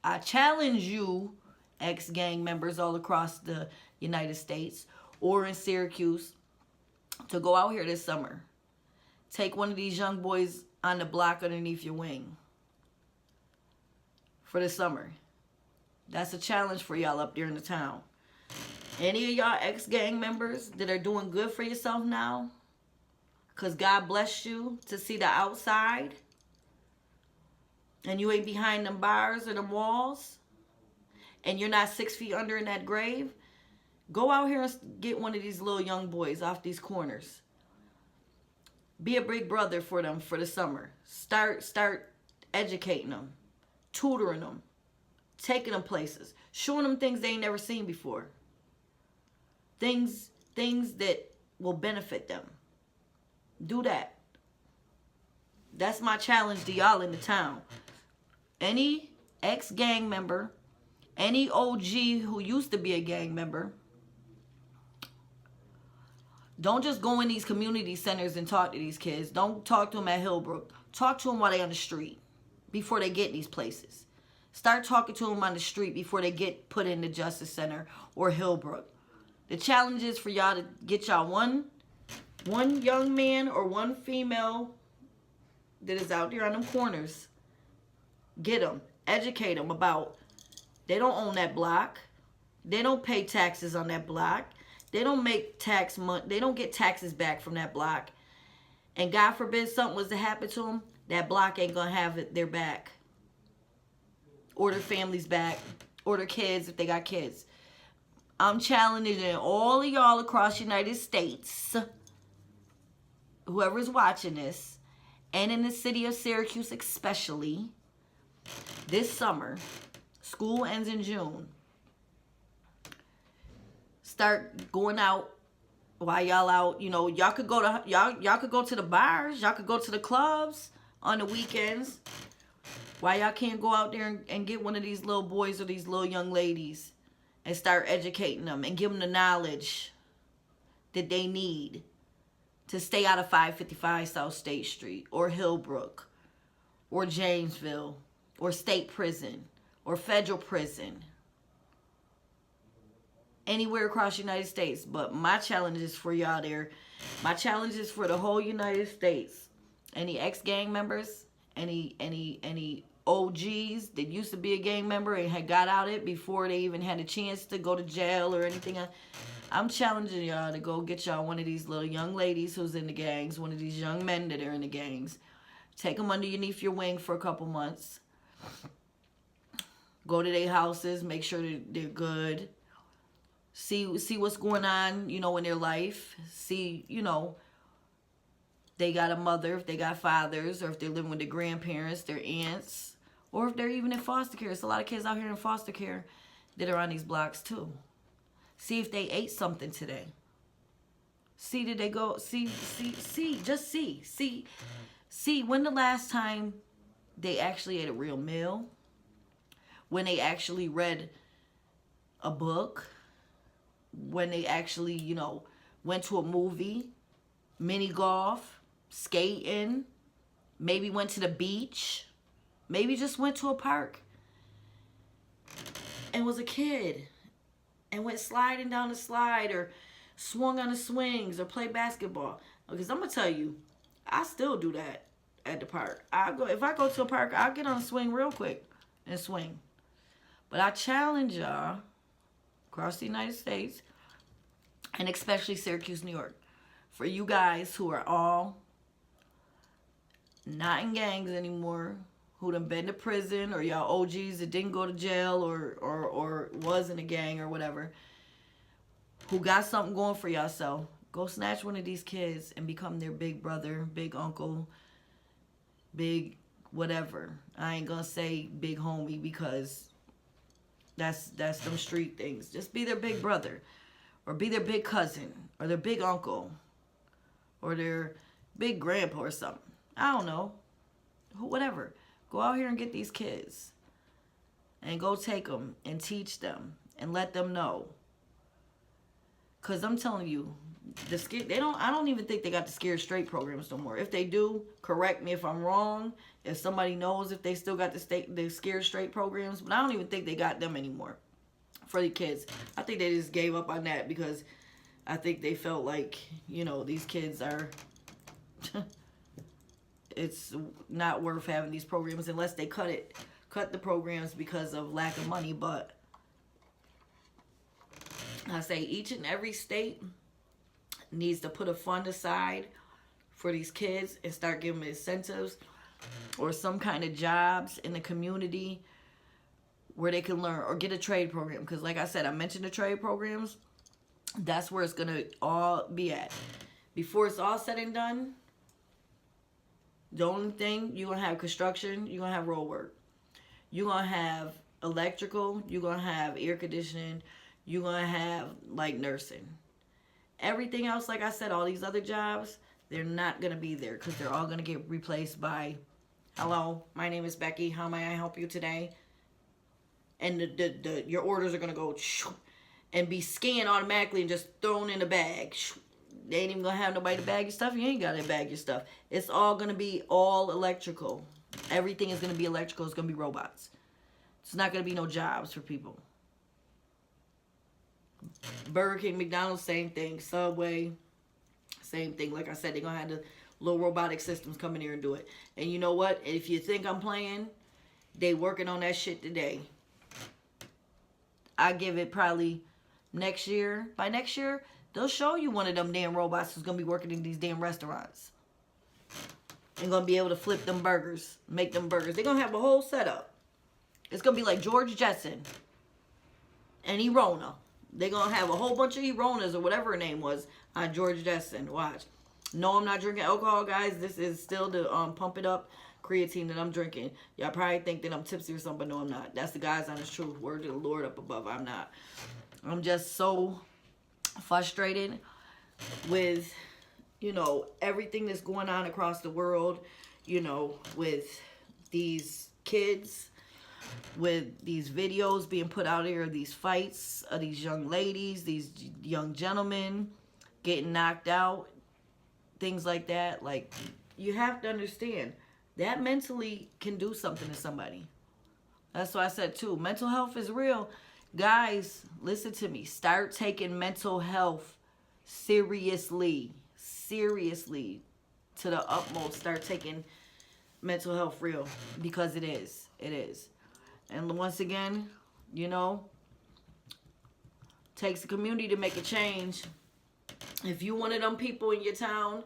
I challenge you, ex-gang members all across the United States or in Syracuse, to go out here this summer. Take one of these young boys on the block underneath your wing for the summer. That's a challenge for y'all up there in the town. Any of y'all ex-gang members that are doing good for yourself now, because God blessed you to see the outside, and you ain't behind them bars or them walls, and you're not 6 feet under in that grave, go out here and get one of these little young boys off these corners. Be a big brother for them for the summer. Start educating them, tutoring them, taking them places, showing them things they ain't never seen before. Things that will benefit them. Do that. That's my challenge to y'all in the town. Any ex-gang member, any OG who used to be a gang member, don't just go in these community centers and talk to these kids. Don't talk to them at Hillbrook. Talk to them while they're on the street before they get in these places. Start talking to them on the street before they get put in the Justice Center or Hillbrook. The challenge is for y'all to get y'all one young man or one female that is out there on them corners. Get them. Educate them about they don't own that block. They don't pay taxes on that block. They don't make tax money. They don't get taxes back from that block. And God forbid something was to happen to them, that block ain't going to have their back. Or their families back. Or their kids if they got kids. I'm challenging all of y'all across the United States, whoever's watching this, and in the city of Syracuse especially, this summer, school ends in June. Start going out while y'all out. You know, y'all could go to the bars, y'all could go to the clubs on the weekends. Why y'all can't go out there and get one of these little boys or these little young ladies and start educating them and give them the knowledge that they need to stay out of 555 South State Street or Hillbrook or Jamesville or state prison or federal prison. Anywhere across the United States. But my challenge is for y'all there. My challenge is for the whole United States. Any ex-gang members, any OGs that used to be a gang member and had got out it before they even had a chance to go to jail or anything else. I'm challenging y'all to go get y'all one of these little young ladies who's in the gangs, one of these young men that are in the gangs. Take them underneath your wing for a couple months. Go to their houses, make sure that they're good. See what's going on, you know, in their life. See, you know, they got a mother, if they got fathers, or if they're living with their grandparents, their aunts, or if they're even in foster care. There's a lot of kids out here in foster care that are on these blocks too. See if they ate something today. See, did they go, just see when the last time they actually ate a real meal, when they actually read a book, when they actually, you know, went to a movie, mini golf, skating, maybe went to the beach, maybe just went to a park and was a kid and went sliding down the slide or swung on the swings or played basketball. Because I'm going to tell you, I still do that at the park. If I go to a park, I'll get on a swing real quick and swing. But I challenge y'all across the United States, and especially Syracuse, New York, for you guys who are all not in gangs anymore, who done been to prison, or y'all OGs that didn't go to jail or was in a gang or whatever, who got something going for yourself, go snatch one of these kids and become their big brother, big uncle, big whatever. I ain't gonna say big homie because that's them street things. Just be their big brother, or be their big cousin, or their big uncle, or their big grandpa or something. I don't know. Whatever. Go out here and get these kids. And go take them and teach them and let them know. Because I'm telling you, I don't even think they got the Scared Straight programs no more. If they do, correct me if I'm wrong. If somebody knows if they still got the Scared Straight programs. But I don't even think they got them anymore for the kids. I think they just gave up on that because I think they felt like, you know, these kids are... it's not worth having these programs unless they cut the programs because of lack of money. But I say each and every state needs to put a fund aside for these kids and start giving them incentives or some kind of jobs in the community where they can learn, or get a trade program. Because like I said, I mentioned the trade programs. That's where it's going to all be at. Before it's all said and done, the only thing, you're going to have construction, you're going to have road work. You're going to have electrical, you're going to have air conditioning, you're going to have, like, nursing. Everything else, like I said, all these other jobs, they're not going to be there because they're all going to get replaced by, hello, my name is Becky, how may I help you today? And your orders are going to go and be scanned automatically and just thrown in a bag. They ain't even gonna have nobody to bag your stuff. You ain't gotta bag your stuff. It's all gonna be all electrical. Everything is gonna be electrical. It's gonna be robots. It's not gonna be no jobs for people. Burger King, McDonald's, same thing. Subway, same thing. Like I said, they're gonna have the little robotic systems come in here and do it. And you know what? If you think I'm playing, they working on that shit today. I give it probably next year. By next year, they'll show you one of them damn robots who's going to be working in these damn restaurants. And going to be able to flip them burgers. Make them burgers. They're going to have a whole setup. It's going to be like George Jetson. And Erona. They're going to have a whole bunch of Eronas or whatever her name was on George Jetson. Watch. No, I'm not drinking alcohol, guys. This is still the pump it up creatine that I'm drinking. Y'all probably think that I'm tipsy or something, but no, I'm not. That's the God's honest truth. Word to the Lord up above. I'm not. I'm just so frustrated with, you know, everything that's going on across the world, you know, with these kids, with these videos being put out here, these fights of these young ladies, these young gentlemen getting knocked out, things like that. Like, you have to understand that mentally can do something to somebody. That's why I said too, mental health is real. Guys, listen to me. Start taking mental health seriously. Seriously. To the utmost. Start taking mental health real. Because it is. It is. And once again, you know, Takes a community to make a change. If you one of them people in your town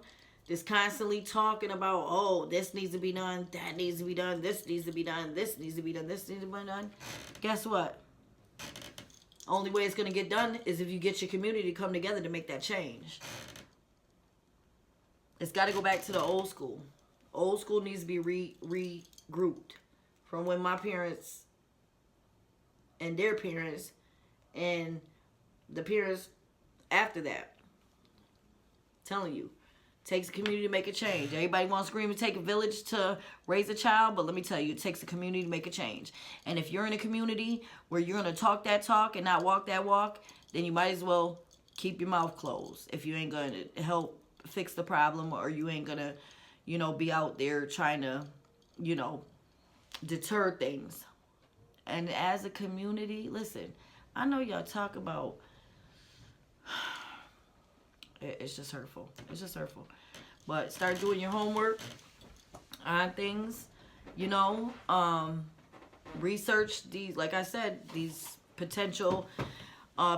that's constantly talking about, oh, this needs to be done, that needs to be done, this needs to be done, this needs to be done, this needs to be done, guess what? Only way it's going to get done is if you get your community to come together to make that change. It's got to go back to the old school. Old school needs to be regrouped from when my parents and their parents and the parents after that. Telling you, takes a community to make a change. Everybody wants to scream and take a village to raise a child, but let me tell you, it takes a community to make a change. And if you're in a community where you're going to talk that talk and not walk that walk, then you might as well keep your mouth closed if you ain't going to help fix the problem, or you ain't going to, you know, be out there trying to, you know, deter things. And as a community, listen, I know y'all talk about... It's just hurtful. It's just hurtful. But start doing your homework on things, you know. Research these, like I said, these potential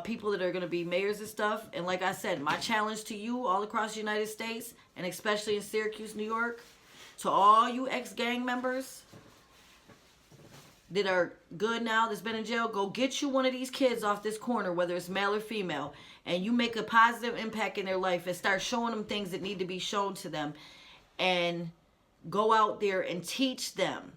people that are going to be mayors and stuff. And like I said, my challenge to you all across the United States, and especially in Syracuse, New York, to all you ex-gang members that are good now, that's been in jail, go get you one of these kids off this corner, whether it's male or female, and you make a positive impact in their life and start showing them things that need to be shown to them, and go out there and teach them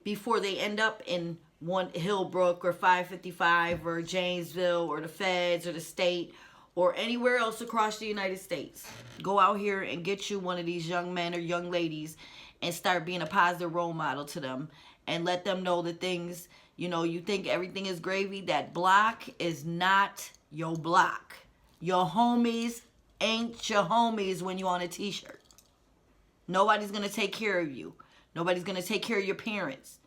before they end up in Hillbrook or 555 or Janesville or the feds or the state or anywhere else across the United States. Go out here and get you one of these young men or young ladies and start being a positive role model to them. And let them know the things, you know, you think everything is gravy. That block is not your block. Your homies ain't your homies when you on a t-shirt. Nobody's going to take care of you. Nobody's going to take care of your parents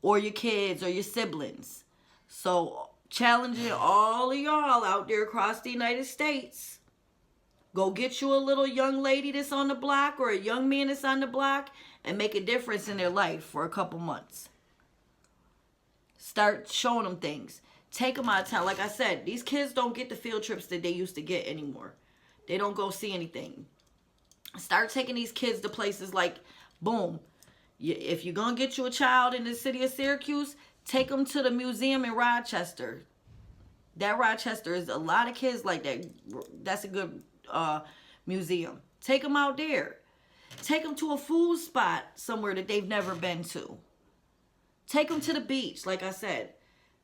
or your kids or your siblings. So challenging all of y'all out there across the United States. Go get you a little young lady that's on the block or a young man that's on the block and make a difference in their life for a couple months. Start showing them things. Take them out of town. Like I said, these kids don't get the field trips that they used to get anymore. They don't go see anything. Start taking these kids to places like, boom, if you're going to get you a child in the city of Syracuse, take them to the museum in Rochester. That Rochester is a lot of kids like that. That's a good museum. Take them out there. Take them to a food spot somewhere that they've never been to. Take them to the beach, like I said.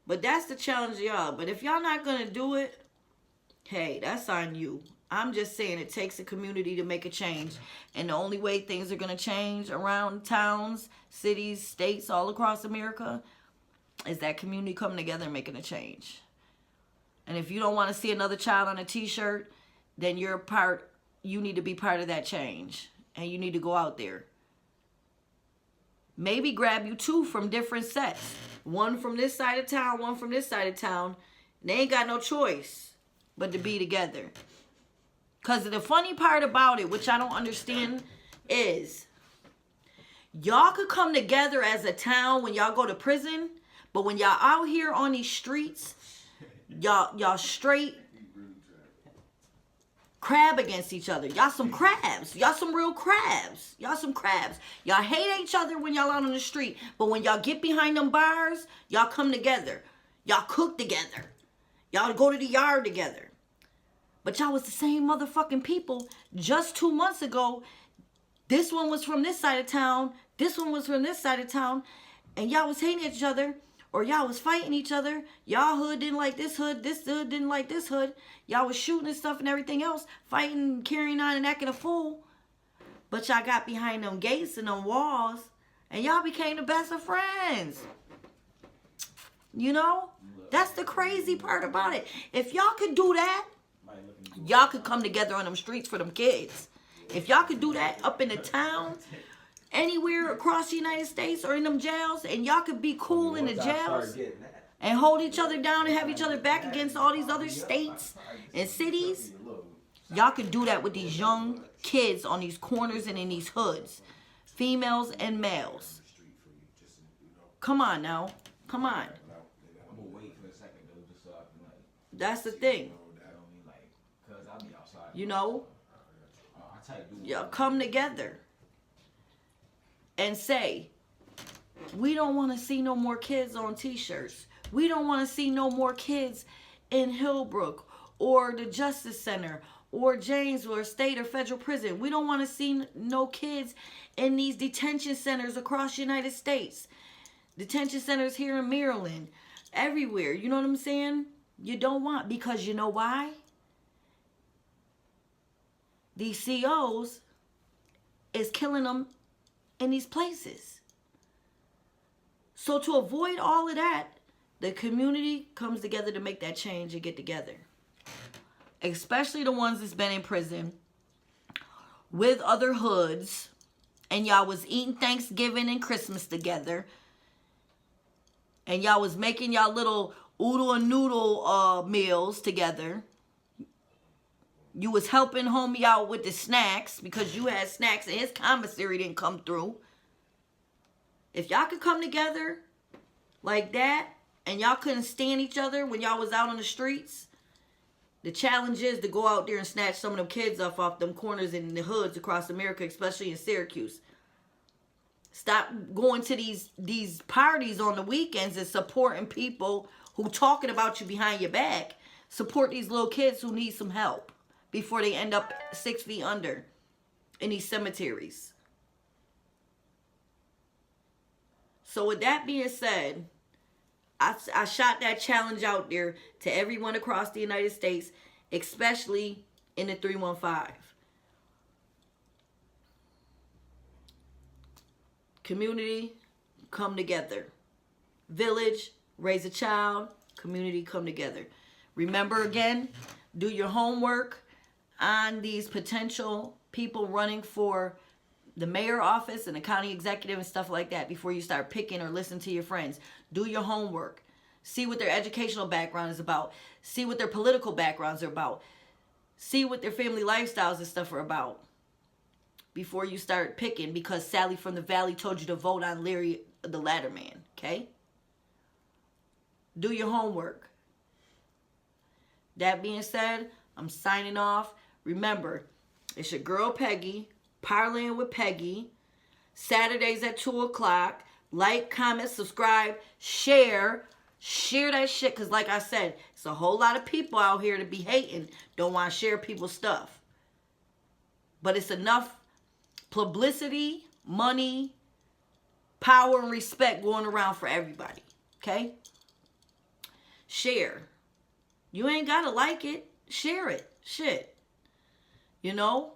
But that's the challenge, y'all. But if y'all not going to do it, hey, that's on you. I'm just saying it takes a community to make a change. And the only way things are going to change around towns, cities, states, all across America is that community coming together and making a change. And if you don't want to see another child on a t-shirt, then you need to be part of that change. And you need to go out there. Maybe grab you two from different sets. One from this side of town, one from this side of town. They ain't got no choice but to be together. Because the funny part about it, which I don't understand, is y'all could come together as a town when y'all go to prison. But when y'all out here on these streets, y'all straight crab against each other. Y'all some crabs. Y'all some real crabs. Y'all some crabs. Y'all hate each other when y'all out on the street. But when y'all get behind them bars, y'all come together. Y'all cook together. Y'all go to the yard together. But y'all was the same motherfucking people just 2 months ago. This one was from this side of town. This one was from this side of town. And y'all was hating each other. Or y'all was fighting each other. Y'all hood didn't like this hood. This hood didn't like this hood. Y'all was shooting and stuff and everything else. Fighting, carrying on and acting a fool. But y'all got behind them gates and them walls. And y'all became the best of friends. You know? That's the crazy part about it. If y'all could do that, y'all could come together on them streets for them kids. If y'all could do that up in the town, anywhere across the United States or in them jails, and y'all could be cool in the jails and hold each other down and have each other back against all these other states and cities, y'all could do that with these young kids on these corners and in these hoods, females and males. Come on now. Come on. That's the thing. You know, y'all come together and say, we don't want to see no more kids on t-shirts. We don't want to see no more kids in Hillbrook or the Justice Center or James or state or federal prison. We don't want to see no kids in these detention centers across the United States. Detention centers here in Maryland. Everywhere. You know what I'm saying? You don't want, because you know why? These COs is killing them in these places. So to avoid all of that, the community comes together to make that change and get together. Especially the ones that's been in prison with other hoods, and y'all was eating Thanksgiving and Christmas together, and y'all was making y'all little oodle and noodle meals together. You was helping homie out with the snacks because you had snacks and his commissary didn't come through. If y'all could come together like that and y'all couldn't stand each other when y'all was out on the streets, the challenge is to go out there and snatch some of them kids off them corners in the hoods across America, especially in Syracuse. Stop going to these parties on the weekends and supporting people who talking about you behind your back. Support these little kids who need some help before they end up 6 feet under in these cemeteries. So with that being said, I shot that challenge out there to everyone across the United States, especially in the 315. Community, come together. Village, raise a child. Community, come together. Remember again, do your homework on these potential people running for the mayor office and the county executive and stuff like that before you start picking or listen to your friends. Do your homework. See what their educational background is about. See what their political backgrounds are about. See what their family lifestyles and stuff are about before you start picking, because Sally from the Valley told you to vote on Larry the Ladder Man, okay? Do your homework. That being said, I'm signing off. Remember, it's your girl Peggy, Parleying with Peggy. Saturdays at 2 o'clock. Like, comment, subscribe, share. Share that shit, because like I said, it's a whole lot of people out here to be hating. Don't want to share people's stuff. But it's enough publicity, money, power, and respect going around for everybody. Okay? Share. You ain't got to like it. Share it. Shit. You know?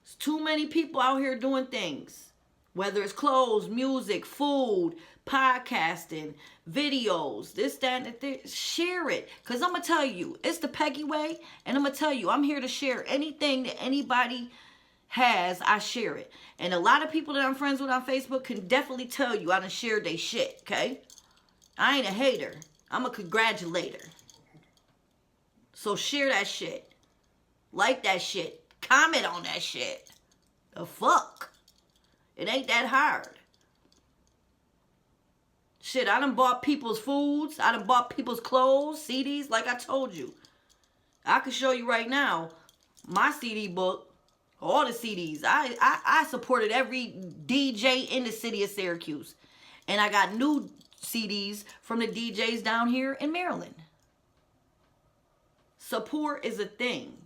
There's too many people out here doing things. Whether it's clothes, music, food, podcasting, videos, this, that, and the thing. Share it. Because I'm going to tell you, it's the Peggy way. And I'm going to tell you, I'm here to share anything that anybody has. I share it. And a lot of people that I'm friends with on Facebook can definitely tell you I done shared they shit. Okay? I ain't a hater. I'm a congratulator. So share that shit. Like that shit. Comment on that shit. The fuck? It ain't that hard. Shit, I done bought people's foods. I done bought people's clothes, CDs, like I told you. I can show you right now my CD book, all the CDs. I supported every DJ in the city of Syracuse. And I got new CDs from the DJs down here in Maryland. Support is a thing.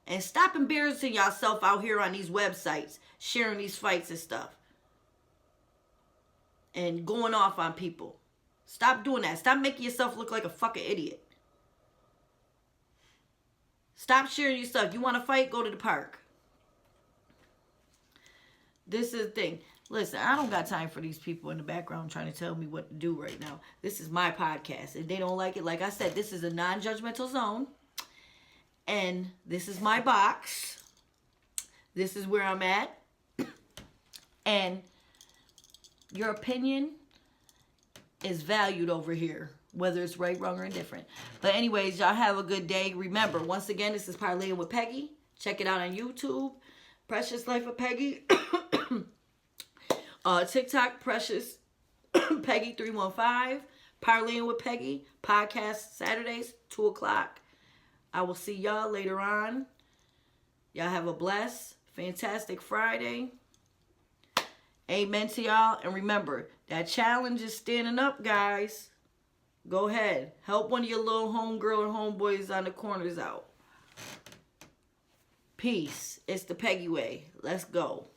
And stop embarrassing yourself out here on these websites, sharing these fights and stuff. And going off on people. Stop doing that. Stop making yourself look like a fucking idiot. Stop sharing your stuff. You want to fight? Go to the park. This is the thing. Listen, I don't got time for these people in the background trying to tell me what to do right now. This is my podcast. If they don't like it, like I said, this is a non-judgmental zone. And this is my box. This is where I'm at. And your opinion is valued over here, whether it's right, wrong, or indifferent. But anyways, y'all have a good day. Remember, once again, this is Parleying with Peggy. Check it out on YouTube. Precious Life of Peggy. TikTok, Precious Peggy 315. Parleying with Peggy podcast Saturdays, 2 o'clock. I will see y'all later on. Y'all have a blessed, fantastic Friday. Amen to y'all. And remember, that challenge is standing up, guys. Go ahead. Help one of your little homegirl and homeboys on the corners out. Peace. It's the Peggy way. Let's go.